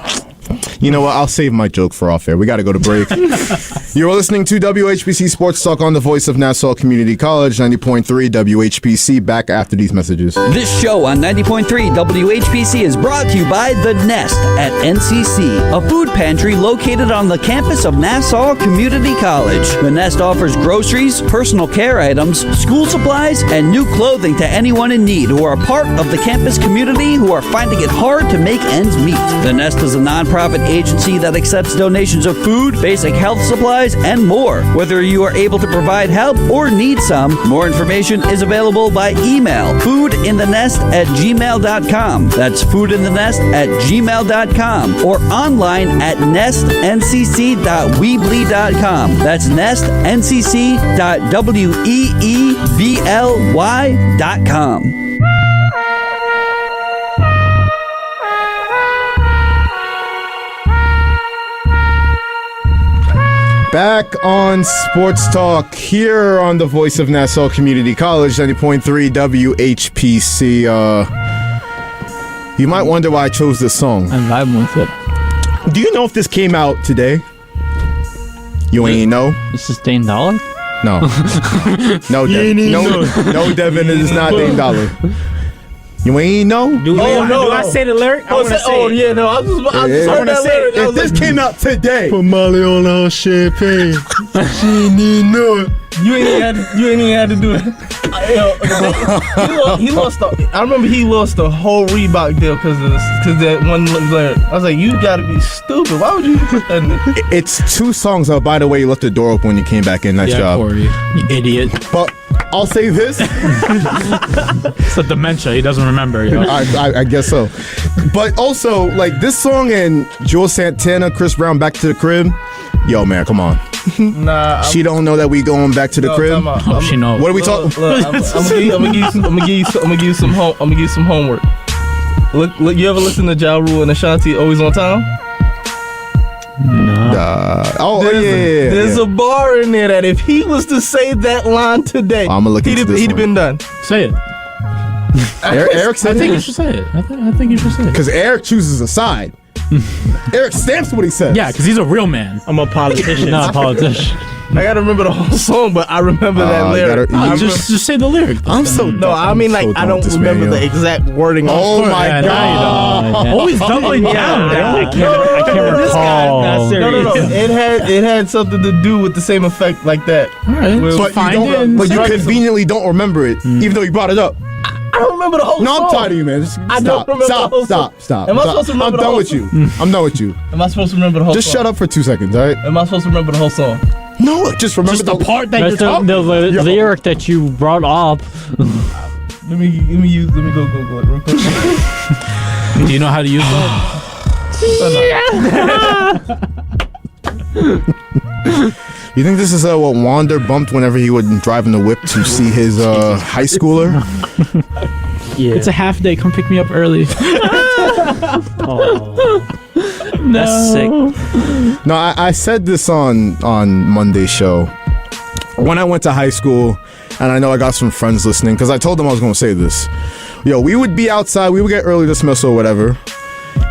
You know what? I'll save my joke for off air. We got to go to break. You're listening to WHPC Sports Talk on the voice of Nassau Community College, 90.3 WHPC. Back after these messages. This show on 90.3 WHPC is brought to you by The Nest at NCC, a food pantry located on the campus of Nassau Community College. The Nest offers groceries, personal care items, school supplies, and new clothing to anyone in need who are a part of the campus community who are finding it hard to make ends meet. The Nest is a nonprofit agency that accepts donations of food, basic health supplies, and more. Whether you are able to provide help or need some, more information is available by email, foodinthenest@gmail.com. That's foodinthenest@gmail.com, or online at nestncc.weebly.com. That's nestncc.weebly.com. Back on Sports Talk here on the voice of Nassau Community College, 90.3 WHPC. You might wonder why I chose this song. I'm vibing with it. Do you know if this came out today? You ain't know? This is Dane Dollar? No. No, Devin. No, Devin, it is not Dane Dollar. You ain't know? Do I say the lyric? I want to say it. Yeah, no, I just heard that lyric. If this came out today. Put Molly on our champagne. She ain't even know it. You ain't even had to do it. He lost. I remember he lost the whole Reebok deal because that one lyric. I was like, you gotta be stupid. Why would you put that in there? It's 2 songs. Oh, by the way, you left the door open when you came back in. Nice job. Corey, you idiot. But I'll say this. It's a dementia. He doesn't remember. You know? I guess so. But also, like this song and Joel Santana, Chris Brown, Back to the Crib. Yo, man, come on. Nah, she don't know that we going back to the crib. She knows. What are we talking? I'm gonna give you some homework. Look, you ever listen to Ja Rule and Ashanti Always on Time? No. There's a bar in there that if he was to say that line today, I'm gonna look into this he'd one. been done. Say it. Eric said I think you should say it. I think you should say it. Because Eric chooses a side. Eric stamps what he says. Yeah, because he's a real man. I'm a politician. Not a politician. I gotta remember the whole song, but I remember that lyric. Just say the lyric. I'm so no. I mean, like I don't remember the exact wording. Oh my god! Always doubling down. I can't recall. No. It had something to do with the same effect like that. All right. But you conveniently don't remember it, even though you brought it up. I don't remember the whole song. No, I'm tired of you, man. Just I don't remember the whole song. Stop. Am I supposed to remember I'm the done whole with song? you. I'm done with you. Am I supposed to remember the whole Just song? shut up for 2 seconds, all right? Am I supposed to remember the whole song? No, just remember Just the part that That's you're talking the lyric that you brought up. Let me go it real quick. Do you know how to use it? You think this is what Wander bumped whenever he would drive in the whip to see his high schooler? Yeah. It's a half day. Come pick me up early. That's sick. No, I said this on Monday's show. When I went to high school, and I know I got some friends listening, because I told them I was going to say this. Yo, we would be outside, we would get early dismissal or whatever,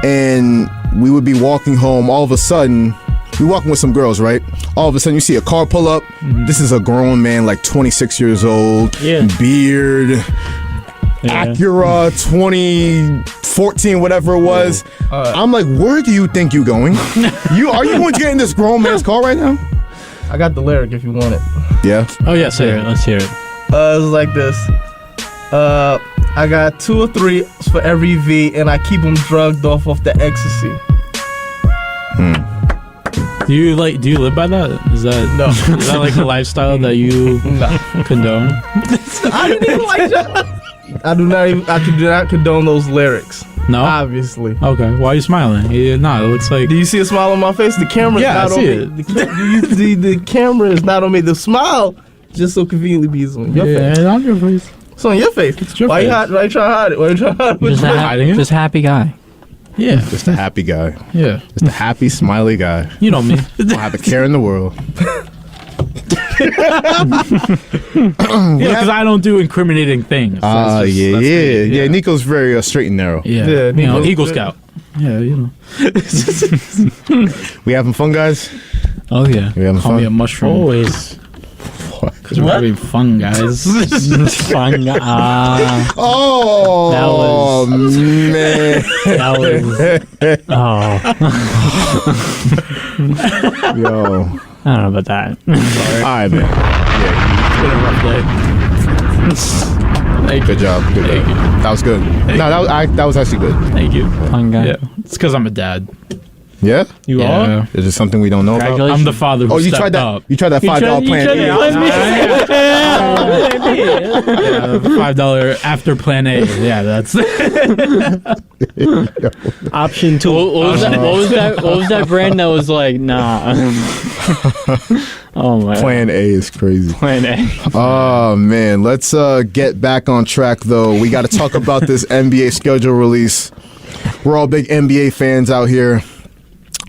and we would be walking home. All of a sudden, we walking with some girls, right? All of a sudden, you see a car pull up. Mm-hmm. This is a grown man, like 26 years old, beard, Acura 2014, whatever it was. I'm like, where do you think you going? Are you going to get in this grown man's car right now? I got the lyric if you want it. Yeah. Oh yeah, let's hear it. It's like this. I got 2 or 3 for every V, and I keep them drugged off the ecstasy. Do you live by that? Is that like a lifestyle that you condone? I didn't even like that. I do not condone those lyrics. No, obviously. Okay, why are you smiling? It looks like. Do you see a smile on my face? The camera's not on me. The camera is not on me. The smile just so conveniently be on your face. Yeah, on your face. It's on your face. It's your why face. Why you trying to hide it? Why you trying to hide it? Just a happy guy. Yeah, just a happy guy. Yeah, just a happy, smiley guy. You know me. Don't have a care in the world. Because I don't do incriminating things. Yeah. Nico's very straight and narrow. Yeah, Eagle Scout. Yeah, We having fun, guys? Oh yeah. We having Call fun? me a mushroom. Always. Because we're having fun, guys. Fun. Oh, man. That was. Yo. I don't know about that. All right, man. Yeah, it's been a rough day. Good job. That was good. That was actually good. Thank you. Fun guy. Yeah, it's because I'm a dad. Yeah? You are? Is it something we don't know about? I'm the father who you tried that. up. You tried that $5 plan. $5 after plan A. Yeah, that's option 2. What was that brand that was like, nah? Oh my. Plan A is crazy. Plan A. Oh man, let's get back on track though. We got to talk about this NBA schedule release. We're all big NBA fans out here.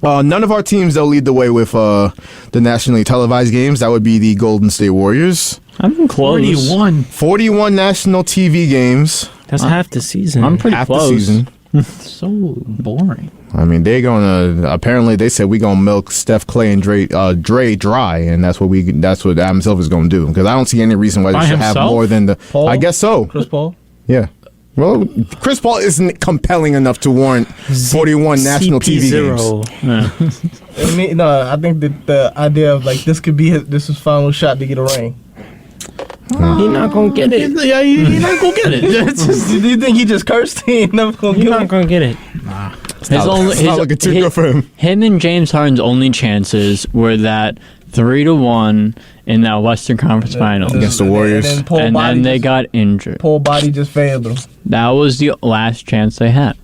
None of our teams, they'll lead the way with the nationally televised games. That would be the Golden State Warriors. I'm close. 41 national TV games. That's half the season. I'm pretty close. The season. So boring. I mean, apparently they said we're going to milk Steph, Clay, and Dre dry, and that's what Adam Silver's going to do. Because I don't see any reason why they should have more than the... Paul? I guess so. Chris Paul? Yeah. Well, Chris Paul isn't compelling enough to warrant 41 national TV games. Yeah. I think that the idea of like this could be this is final shot to get a ring. He's not gonna get it. Yeah, he's not gonna get it. Do you think he just cursed? He ain't never gonna He's not gonna get it. Nah. It's not looking too good for him. Him and James Harden's only chances were that 3-1 in that Western Conference Final against the Warriors, and then they got injured. Paul body just failed them. That was the last chance they had.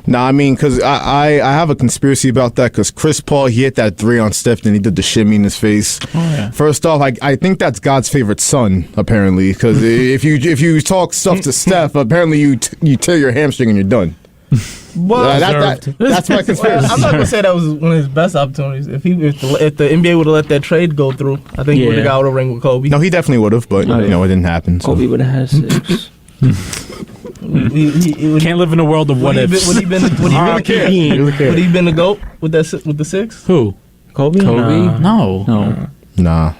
Nah, I mean, because I have a conspiracy about that. Because Chris Paul, he hit that 3 on Steph, and he did the shimmy in his face. Oh, yeah. First off, I think that's God's favorite son, apparently. Because if you talk stuff to Steph, apparently you tear your hamstring and you're done. Well, that's my conspiracy. I'm not gonna say that was one of his best opportunities. If the NBA would have let that trade go through, I think he would have got a ring with Kobe. No, he definitely would have, but it didn't happen. So. Kobe would have had 6. He can't live in a world of what ifs. Would he been the GOAT with the 6? Who? Kobe? No. Nah.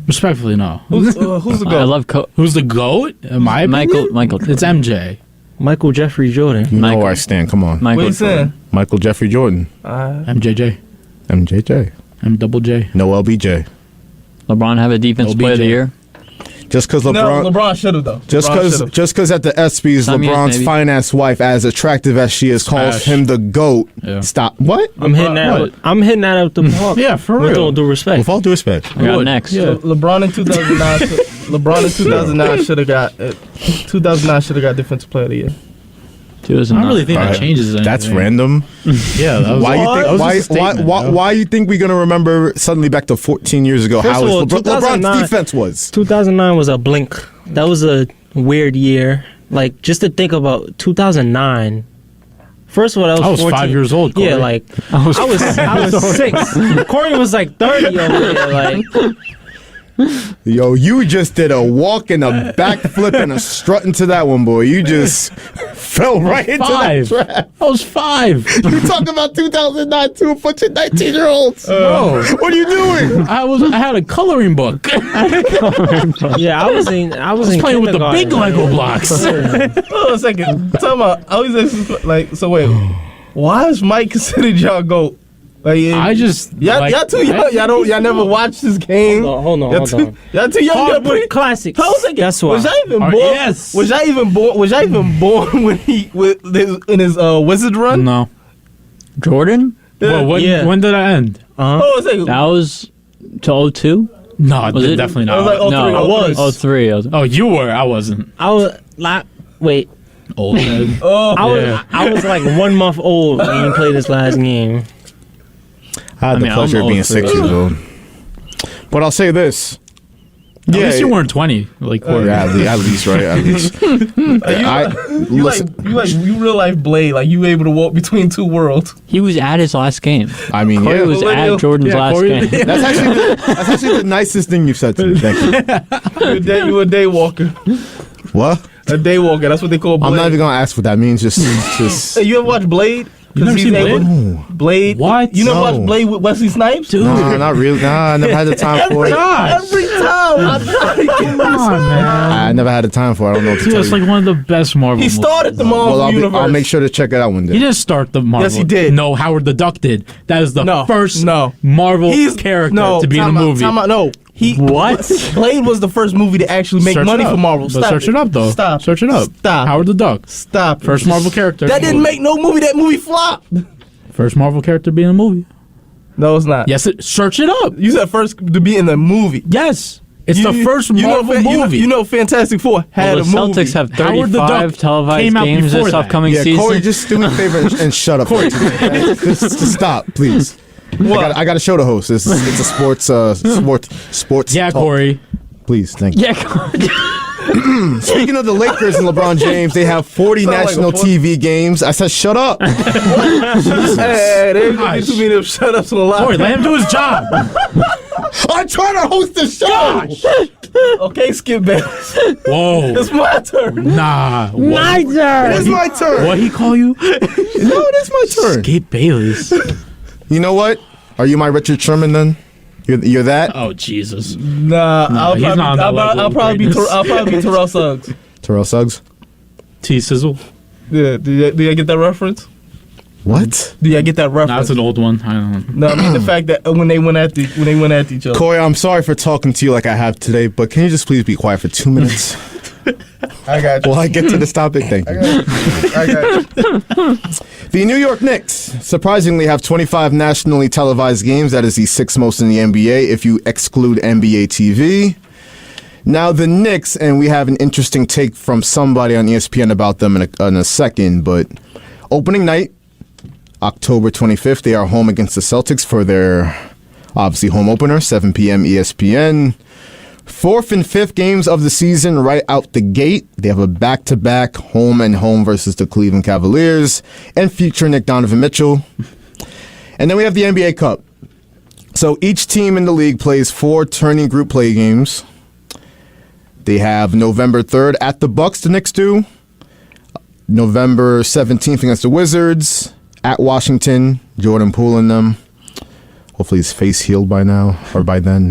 Respectfully, no. Who's the GOAT? I love Who's the GOAT? Michael. It's MJ. Michael Jeffrey Jordan. You know where I stand. Come on. What are you saying? Michael Jeffrey Jordan. MJJ. MJJ. M double J. No LBJ. LeBron have a defensive player of the year? Just because LeBron should have though. Just because at the ESPYs, LeBron's finance wife, as attractive as she is, calls him the GOAT. Yeah. Stop. What? I'm hitting that out the park. Yeah, for real. With all due respect. With all due respect. I got next. Yeah. LeBron in 2009 should have got defensive player of the year. I don't really think that changes anything. That's random. Yeah, that was why you think we're gonna remember suddenly back to 14 years ago First how of all, LeBron's defense was? 2009 was a blink. That was a weird year. Like, just to think about 2009. First of all, I was 14. 5 years old, Corey. Yeah, like I was 6. Corey was like 30 over there. Like, Yo, you just did a walk and a backflip and a strut into that one, boy. You just fell right into that trap. I was 5. You talking about 2009 too, a bunch of 19-year-olds. Bro, what are you doing? I had a coloring book. yeah, I was playing with the big Lego blocks. Hold on a second. Talking about, I always ask, like, so wait, why is Mike considered y'all GOAT? Like, I just y'all too young. Y'all never watched this game. Hold on. Y'all too young. Hardwood Classics. Guess what? Was I even born? Yes. Was I even born when in his Wizard run? No. Jordan? Well, when did I end? Hold on a second. That was to 02? No, Was it? definitely I not. was like, No, I was. 03. Oh, you were. I wasn't. I was like, wait. Old head. I was like 1 month old when you played this last game. I had the pleasure of being 6 years old. But I'll say this. At least you weren't 20, like Corey. Yeah, at least, right? At least. You real life Blade, like you able to walk between two worlds. He was at his last game. I mean, Corey was at Jordan's last game. That's actually the nicest thing you've said to me. Thank you. You a day walker. What? A day walker. That's what they call Blade. I'm not even gonna ask what that means. Just. Hey, you ever watch Blade? You never seen Blade? Blade? What? You never watched Blade with Wesley Snipes? Dude. No, not really. Nah, I never had the time for it. Every time. I'm trying to get Come on, man. I never had the time for it. I don't know what to Dude, tell it's you. like one of the best Marvel He started the Marvel universe. I'll make sure to check it out one day. He didn't start the Marvel. Yes, he did. No, Howard the Duck did. That is the first Marvel character to be in a movie. What? Blade was the first movie to actually make money for Marvel. But search it up, though. Stop. Search it up. Stop. Howard the Duck. Stop. First Marvel character. That didn't make no movie. That movie flopped. First Marvel character to be in a movie. No, it's not. Yes, search it up. You said first to be in the movie. Yes. It's the first Marvel movie. You know Fantastic Four had a movie. The Celtics have 35 televised games this upcoming season. Corey, just do me a favor and shut up. Corey, just stop, please. I got to show the host. It's a sports. Yeah, talk. Corey. Please, thank you. Yeah, Corey. Speaking of the Lakers and LeBron James, they have 40 national TV games. I said, shut up. Hey, there's gonna be too many of shut ups on the line. Corey, let him do his job. I'm trying to host the show. Gosh. Okay, Skip Bayless. Whoa. It's my turn. Nah. My turn. It's my turn. What he call you? No, it is my turn. Skip Bayless. You know what? Are you my Richard Sherman then? You're that? Oh, Jesus. Nah, I'll probably be Terrell Suggs. Terrell Suggs? T-Sizzle. Yeah, did I get that reference? What? Did I get that reference? That's an old one. I don't No, know. I mean the fact that when they went at each other. Corey, I'm sorry for talking to you like I have today, but can you just please be quiet for 2 minutes? I got you. While I get to this topic, thank you. I got you. The New York Knicks surprisingly have 25 nationally televised games. That is the 6th most in the NBA if you exclude NBA TV. Now the Knicks, and we have an interesting take from somebody on ESPN about them in a second, but opening night, October 25th, they are home against the Celtics for their, obviously, home opener, 7 p.m. ESPN. 4th and 5th games of the season right out the gate. They have a back-to-back home and home versus the Cleveland Cavaliers and feature Nick Donovan Mitchell. And then we have the NBA Cup. So each team in the league plays 4 tourney group play games. They have November 3rd at the Bucks, the Knicks do. November 17th against the Wizards. At Washington, Jordan Poole and them. Hopefully his face healed by now, or by then.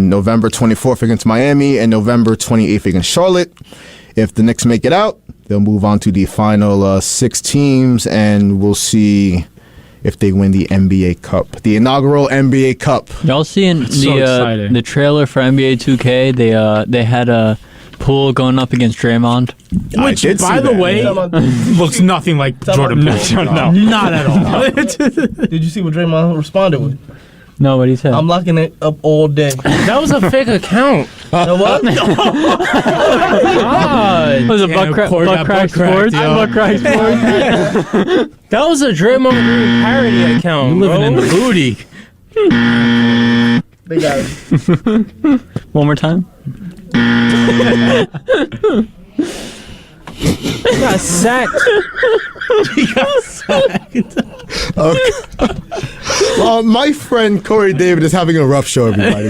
November 24th against Miami and November 28th against Charlotte. If the Knicks make it out, they'll move on to the final 6 teams, and we'll see if they win the NBA Cup, the inaugural NBA Cup. Y'all seeing the trailer for NBA 2K? They had a Poole going up against Draymond. Which, by the way, looks nothing like Jordan Poole. No, not at all. Did you see what Draymond responded with? No, what he said. I'm locking it up all day. That was a fake account. The what? It was a Buck Crack Sports. Buck Crack Sports. That was a Draymond Green parody account. You living in the booty. They got it. One more time. He got sacked. My friend Corey David is having a rough show, everybody.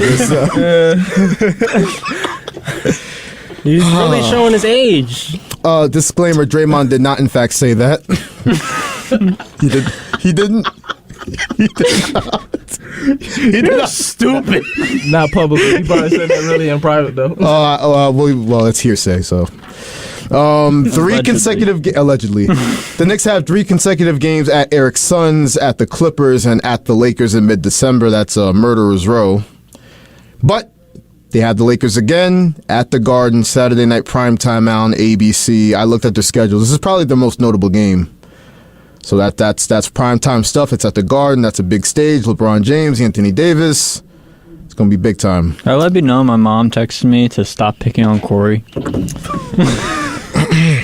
He's really showing his age. Disclaimer, Draymond did not in fact say that. He didn't. He did not. Stupid. Not publicly. He probably said that really in private, though. Well, it's hearsay, so. Allegedly. The Knicks have 3 consecutive games at Eric's Suns, at the Clippers, and at the Lakers in mid-December. That's Murderer's Row. But they have the Lakers again at the Garden, Saturday night primetime out on ABC. I looked at their schedule. This is probably the most notable game. So that's primetime stuff. It's at the Garden. That's a big stage. LeBron James, Anthony Davis. It's going to be big time. I let you know my mom texted me to stop picking on Corey.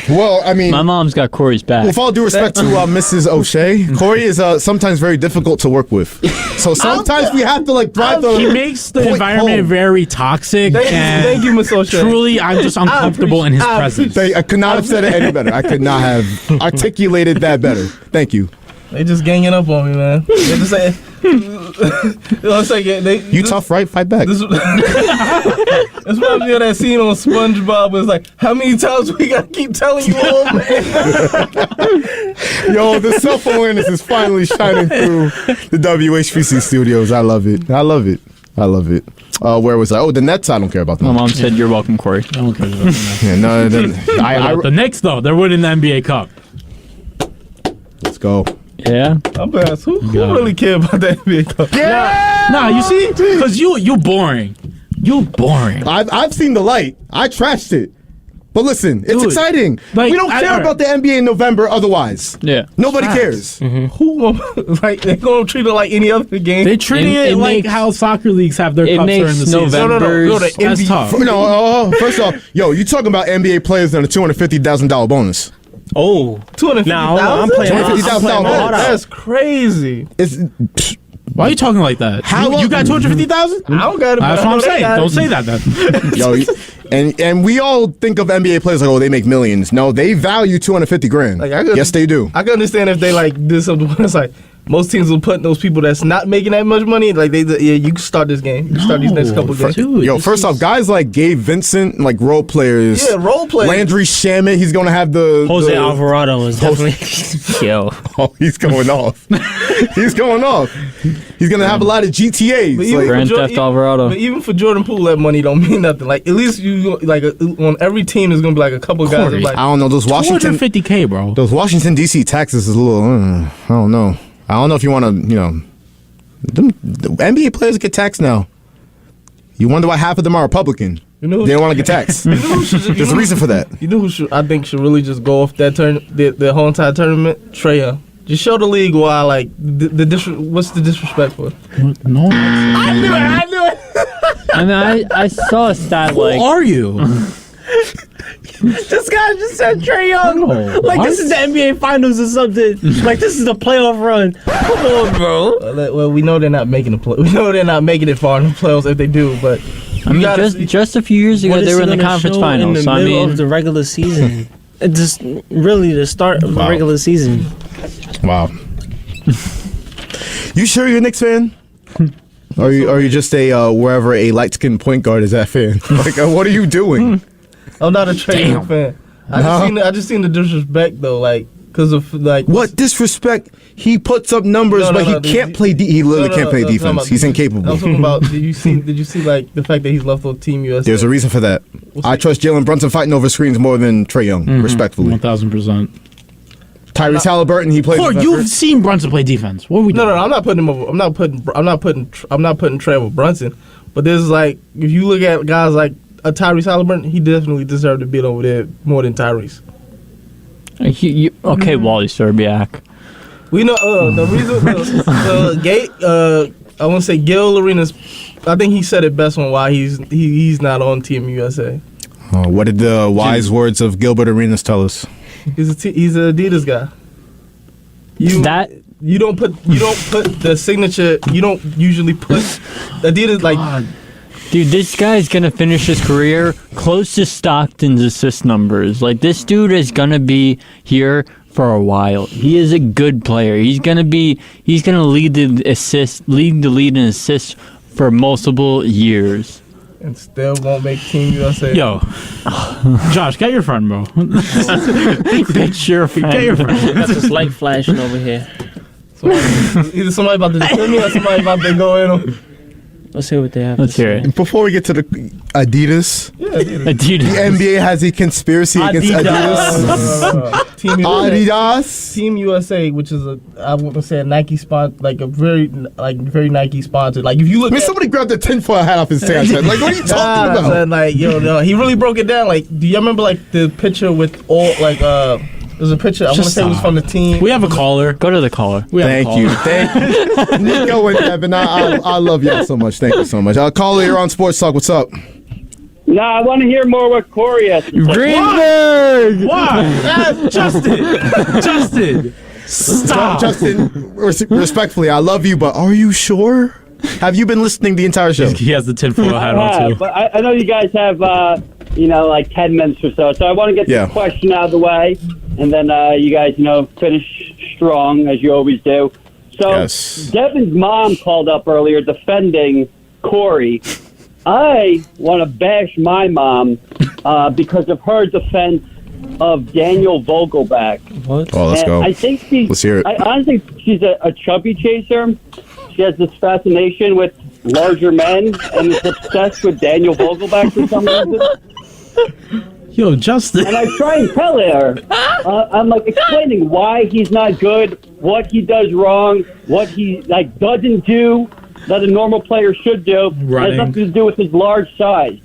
Well, I mean, my mom's got Corey's back. With all due respect to Mrs. O'Shea, Corey is sometimes very difficult to work with. So sometimes we have to drive the. He makes the environment very toxic. Thank you, Miss O'Shea. Truly, I'm just uncomfortable in his presence. I could not have said it any better. I could not have articulated that better. Thank you. They just ganging up on me, man. They just say, you tough, right? Fight back. This reminds me of that scene on SpongeBob. It's like, how many times we gotta keep telling you, old man? Yo, the self-awareness is finally shining through the WHPC studios. I love it. I love it. I love it. Where was I? Oh, the Nets. I don't care about them. My mom said, "You're welcome, Corey." I don't care about the Nets. Yeah, no, the Knicks though, they're winning the NBA Cup. Let's go. Yeah. I'm asked, who really care about that NBA Cup? Yeah. Nah, you see, because you boring. You boring. I've seen the light. I trashed it. But listen, it's exciting. We don't care about the NBA in November otherwise. Yeah. Nobody cares. Mm-hmm. Who they're gonna treat it like any other game? They treat it like how soccer leagues have their cups during the season. No, that's tough. No, first off, you talking about NBA players on a $250,000 bonus. Oh, $250,000. I'm playing $250,000. That's crazy. Why are you talking like that? You got $250,000? I don't got it. That's what I'm saying. Don't say that then. And we all think of NBA players like, they make millions. No, they value $250,000. Yes, they do. I can understand if they did something. It's like most teams will put those people that's not making that much money. You can start this game. You can start these next couple games. Dude, first off, guys like Gabe Vincent, role players. Yeah, role players. Landry Shamet, he's gonna have Jose Alvarado is definitely. Yo. Oh, he's going off. He's going off. He's gonna have a lot of GTAs. Grand Theft Alvarado. But even for Jordan Poole, that money don't mean nothing. At least you on every team there's gonna be a couple guys. I don't know those Washington $250K, bro. Those Washington D.C. taxes is a little. I don't know. I don't know if you want to. The NBA players get taxed now. You wonder why half of them are Republican. They don't want to get taxed. There's a reason for that. You know who I think should really just go off that the whole entire tournament? Trey Young. Just show the league why, what's the disrespect for? No. I knew it. I mean, I saw a stat Who are you? This guy just said Trey Young. This is the NBA Finals or something. This is the playoff run. Come on, bro. Well, we know they're not making We know they're not making it far in the playoffs if they do. But just a few years ago, they were in the conference finals. In the middle of the regular season. Just really the start of the regular season. Wow. You sure you're a Knicks fan? Or are you just a wherever a light-skinned point guard is at fan? What are you doing? I'm not a Trey Young fan. I just seen the disrespect though, because of what disrespect? He puts up numbers, but he can't play. He literally can't play defense. He's incapable. I'm talking about. Did you see the fact that he's left on Team USA? There's a reason for that. I trust Jalen Brunson fighting over screens more than Trey Young, respectfully. 1,000%. Tyrese Halliburton, he plays. You've seen Brunson play defense. What are we doing? No, I'm not putting him over. I'm not putting Trey over Brunson. But there's if you look at guys like Tyrese Halliburton, he definitely deserved to be over there more than Tyrese. Okay, Wally Serbiak. We know the reason I want to say Gil Arenas. I think he said it best on why he's not on Team USA. What did the wise words of Gilbert Arenas tell us? He's an Adidas guy. You don't put the signature. You don't usually put Adidas like. Dude, this guy's gonna finish his career close to Stockton's assist numbers. Like, this dude is gonna be here for a while. He is a good player. He's gonna lead the lead in assists for multiple years. And still won't make Team USA. Yo, Josh, get your friend, bro. Get your friend. Got this light flashing over here. Either somebody about to defend me or somebody about to go in on. Let's hear what they have. Let's hear it. Before we get to the Adidas, Adidas. The NBA has a conspiracy against Adidas. Team USA, Adidas. Team USA, which is I want to say a Nike spot, like a very Nike sponsored. Like if you look, Somebody grabbed the tinfoil hat off his head. Like, what are you talking about? Son, like no, he really broke it down. Like, do you remember like the picture with all like There's a picture. I want to say it was from the team. We have a caller. Go to the caller. Thank you. Nico and Evan, I love y'all so much. Thank you so much. Caller, you're on Sports Talk. What's up? No, I want to hear more what Corey has to say. Greenberg! Why? Justin! Stop! Justin, respectfully, I love you, but are you sure? Have you been listening the entire show? He has the tinfoil hat on, too. But I know you guys have, like 10 minutes or so. So I want to get this question out of the way. And then you guys, finish strong, as you always do. So Devin's mom called up earlier defending Corey. I want to bash my mom because of her defense of Daniel Vogelback. What? Oh, let's go. I think let's hear it. I honestly think she's a chubby chaser. She has this fascination with larger men and is obsessed with Daniel Vogelback for some reason. Yo, Justin. And I try and tell her, I'm like explaining why he's not good, what he does wrong, what he doesn't do that a normal player should do. It has nothing to do with his large size.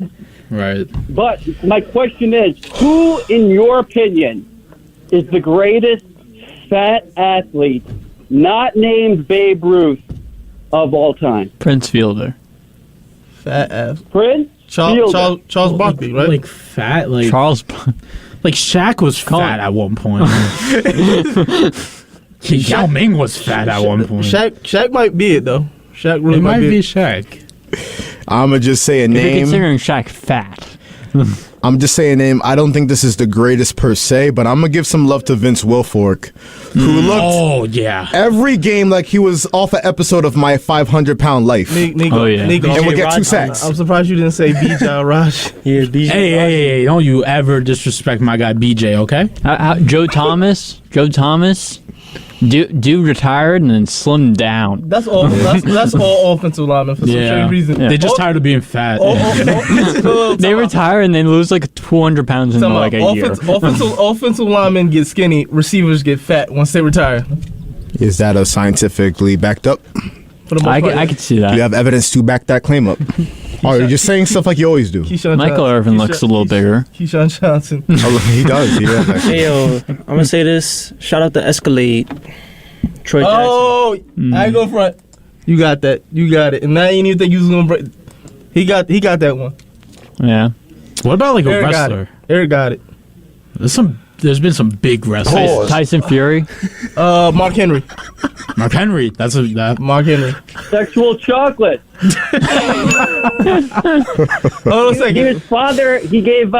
Right. But my question is, who, in your opinion, is the greatest fat athlete, not named Babe Ruth, of all time? Prince Fielder. Fat ass. Prince? Charles Barkley, right? Like fat, like Charles. Like Shaq was fat at one point. Yao Ming was fat at one point. Shaq might be it though. Shaq really might be it. Shaq. I'ma just say a If you're name. considering Shaq fat. I'm just saying a name. I don't think this is the greatest per se, but I'm gonna give some love to Vince Wilfork, who looked every game like he was off an episode of My 500-Pound Life. Nico, and would get 2 sacks. I'm surprised you didn't say BJ Raj. Yeah, BJ. Hey, don't you ever disrespect my guy BJ, okay? Joe Thomas. Dude retired and then slimmed down. That's all. That's all offensive linemen for some strange reason. They just tired of being fat. They retire and they lose like 200 pounds in like a year. Offensive linemen get skinny. Receivers get fat once they retire. Is that a scientifically backed up? I could see that. Do you have evidence to back that claim up? Or you're just saying stuff like you always do? Michael Irvin looks a little bigger. Keyshawn Johnson. He does. He does. Actually. Hey, yo, I'm going to say this. Shout out to Escalade. Troy Jackson. Oh, I go front. You got that. You got it. And I ain't even think you was going to break. He got that one. Yeah. What about like Eric a wrestler? Eric got it. There's been some big wrestlers. Tyson Fury. Mark Henry. Mark Henry. That. Mark Henry. Sexual chocolate. Hold on a second. His father, he gave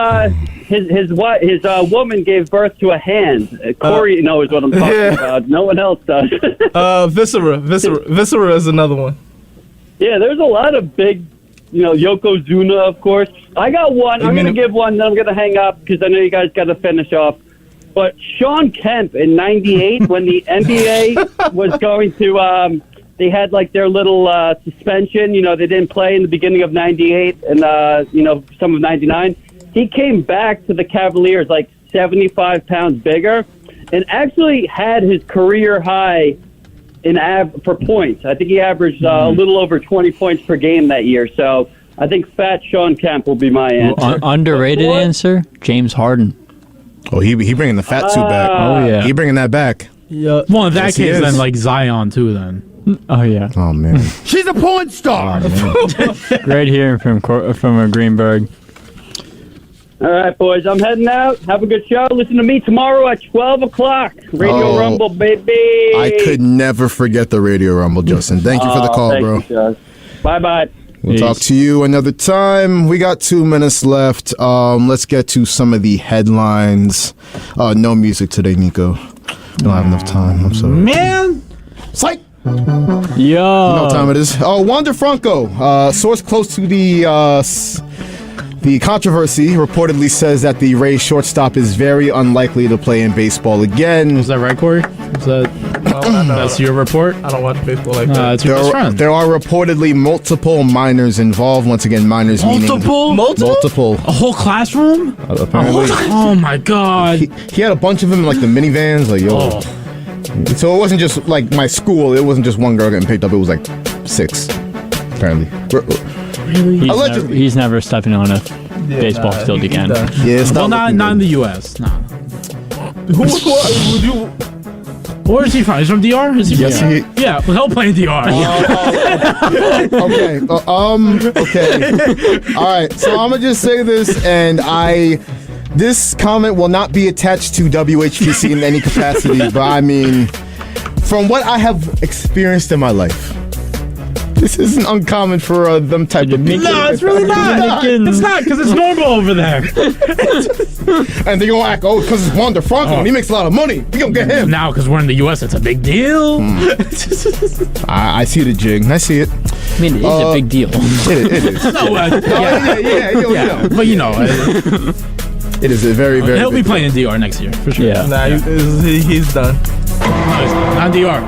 his woman gave birth to a hand. Corey knows what I'm talking about. No one else does. Viscera is another one. Yeah, there's a lot of big, Yokozuna, of course. I got one. I'm going to give one, then I'm going to hang up because I know you guys got to finish off. But Sean Kemp in '98, when the NBA was going to, they had like their little suspension. They didn't play in the beginning of '98 and some of '99. He came back to the Cavaliers like 75 pounds bigger, and actually had his career high for points. I think he averaged a little over 20 points per game that year. So I think fat Sean Kemp will be my answer. Underrated answer, James Harden. Oh, he bringing the fat suit back. Oh yeah, he bringing that back. Yeah. Well, in that case, then like Zion too. Then Oh yeah. Oh man. She's a porn star. Great hearing from a Greenberg. All right, boys, I'm heading out. Have a good show. Listen to me tomorrow at 12 o'clock. Radio Rumble, baby. I could never forget the Radio Rumble, Justin. Thank you for the call, bro. Bye-bye. We'll talk to you another time. We got 2 minutes left. Let's get to some of the headlines. No music today, Nico. We don't have enough time. I'm sorry. Man. Psych. Yo. You know what time it is. Wander Franco, source close to the controversy, reportedly says that the Rays shortstop is very unlikely to play in baseball again. Was that right, Corey? That's your report? I don't watch baseball like that. It's your best friend. There are reportedly multiple minors involved. Once again, minors meaning... Multiple? A whole classroom? Apparently. Oh my God. He had a bunch of them in like the minivans. Like, yo. So it wasn't just like my school. It wasn't just one girl getting picked up. It was like 6, apparently. Really? He's never stepping on a baseball field again. Well, not in the U.S. No. Who would you? Where is he from? He's from DR? Is he from DR? Yeah, well, he'll play in DR. Okay. Okay. All right. So I'm gonna just say this, and this comment will not be attached to WHPC in any capacity, but I mean, from what I have experienced in my life, this isn't uncommon for them type of people. No, it's really not. It's not, because it's normal over there. And they're going to act, because it's Wander Franco and he makes a lot of money. We going to get him. Now, because we're in the U.S., it's a big deal. I see the jig. I see it. I mean, it is a big deal. It is. Yeah. But you know. It is a very, very He'll be playing in DR next year, for sure. Yeah. Nah, he's done. Not DR.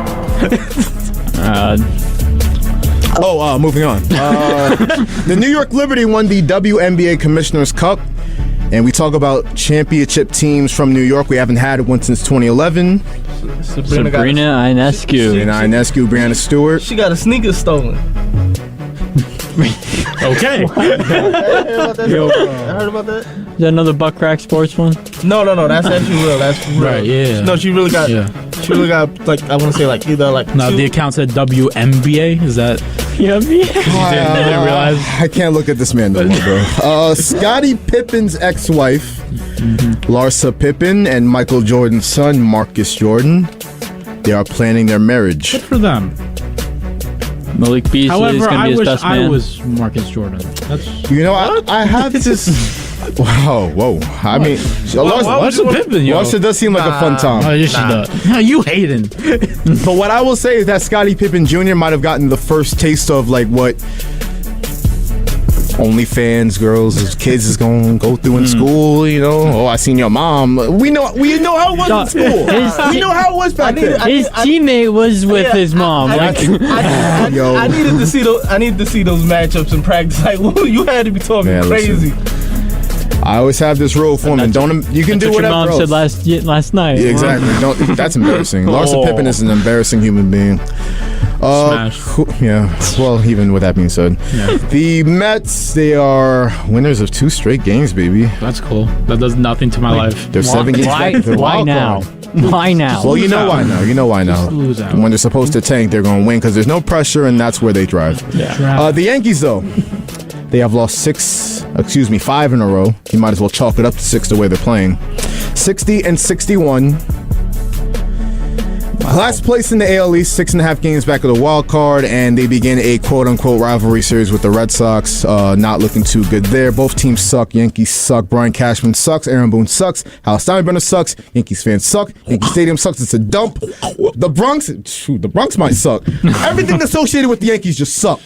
Moving on. The New York Liberty won the WNBA Commissioner's Cup, and we talk about championship teams from New York. We haven't had one since 2011. Sabrina Ionescu. Brianna Stewart. She got a sneaker stolen. Okay. I heard about that. Is that another Buck Crack Sports one? No, that's actually real. That's real. Right, yeah. No, she really got. Yeah. She really got, like, I want to say, like, either like. No, the account said WNBA. Is that? Yeah, you didn't realize? I can't look at this man no more, bro. Scottie Pippen's ex-wife, Larsa Pippen, and Michael Jordan's son, Marcus Jordan, they are planning their marriage. Good for them. Malik Beasley is going to be his best man. I was Marcus Jordan. I have this. Whoa. I mean, Larsa does seem like a fun time. Oh, yes, she does. No, you hate him. But what I will say is that Scottie Pippen Jr. might have gotten the first taste of like what OnlyFans girls, kids is going to go through in school. You know, I seen your mom. We know how it was in school. We know how it was back then. His teammate was with his mom. I needed to see those. I needed to see those matchups in practice. Like, you had to be talking crazy. I always have this rule for me. You can do whatever. Your mom said last night. Yeah, exactly. That's embarrassing. Larsa Pippen is an embarrassing human being. Smash. Well, even with that being said, the Mets, they are winners of 2 straight games, baby. That's cool. That does nothing to my life. They're 7 games back. Why now? Why now? Well, you know why now. When they're supposed to tank, they're going to win because there's no pressure, and that's where they thrive. Yeah. The Yankees, though, they have lost 5 in a row. You might as well chalk it up to 6 the way they're playing. 60-61. Last place in the AL East, 6.5 games back of the wild card, and they begin a quote-unquote rivalry series with the Red Sox. Not looking too good there. Both teams suck. Yankees suck. Brian Cashman sucks. Aaron Boone sucks. Hal Steinbrenner sucks. Yankees fans suck. Yankee Stadium sucks. It's a dump. The Bronx might suck. Everything associated with the Yankees just suck.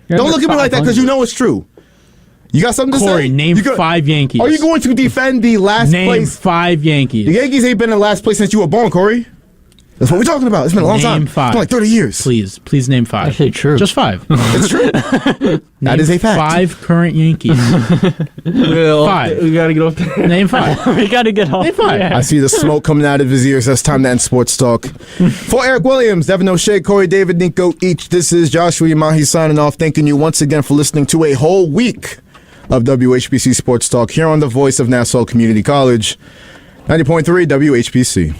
Don't look at me like that because you know it's true. You got something to say? Corey, name 5 Yankees. Are you going to defend the last place? Name 5 Yankees. The Yankees ain't been in last place since you were born, Corey. That's what we're talking about. It's been a long time. Name 5. It's been like 30 years. Please name 5. Actually, true. Just 5. It's true. That is a fact. 5 current Yankees. 5. We gotta get off there. Name 5. We gotta get off. Name 5. I see the smoke coming out of his ears. That's time to end sports talk. For Eric Williams, Devin O'Shea, Corey David, Nico each. This is Joshua Umahi signing off. Thanking you once again for listening to a whole week of WHPC Sports Talk here on the voice of Nassau Community College, 90.3 WHPC.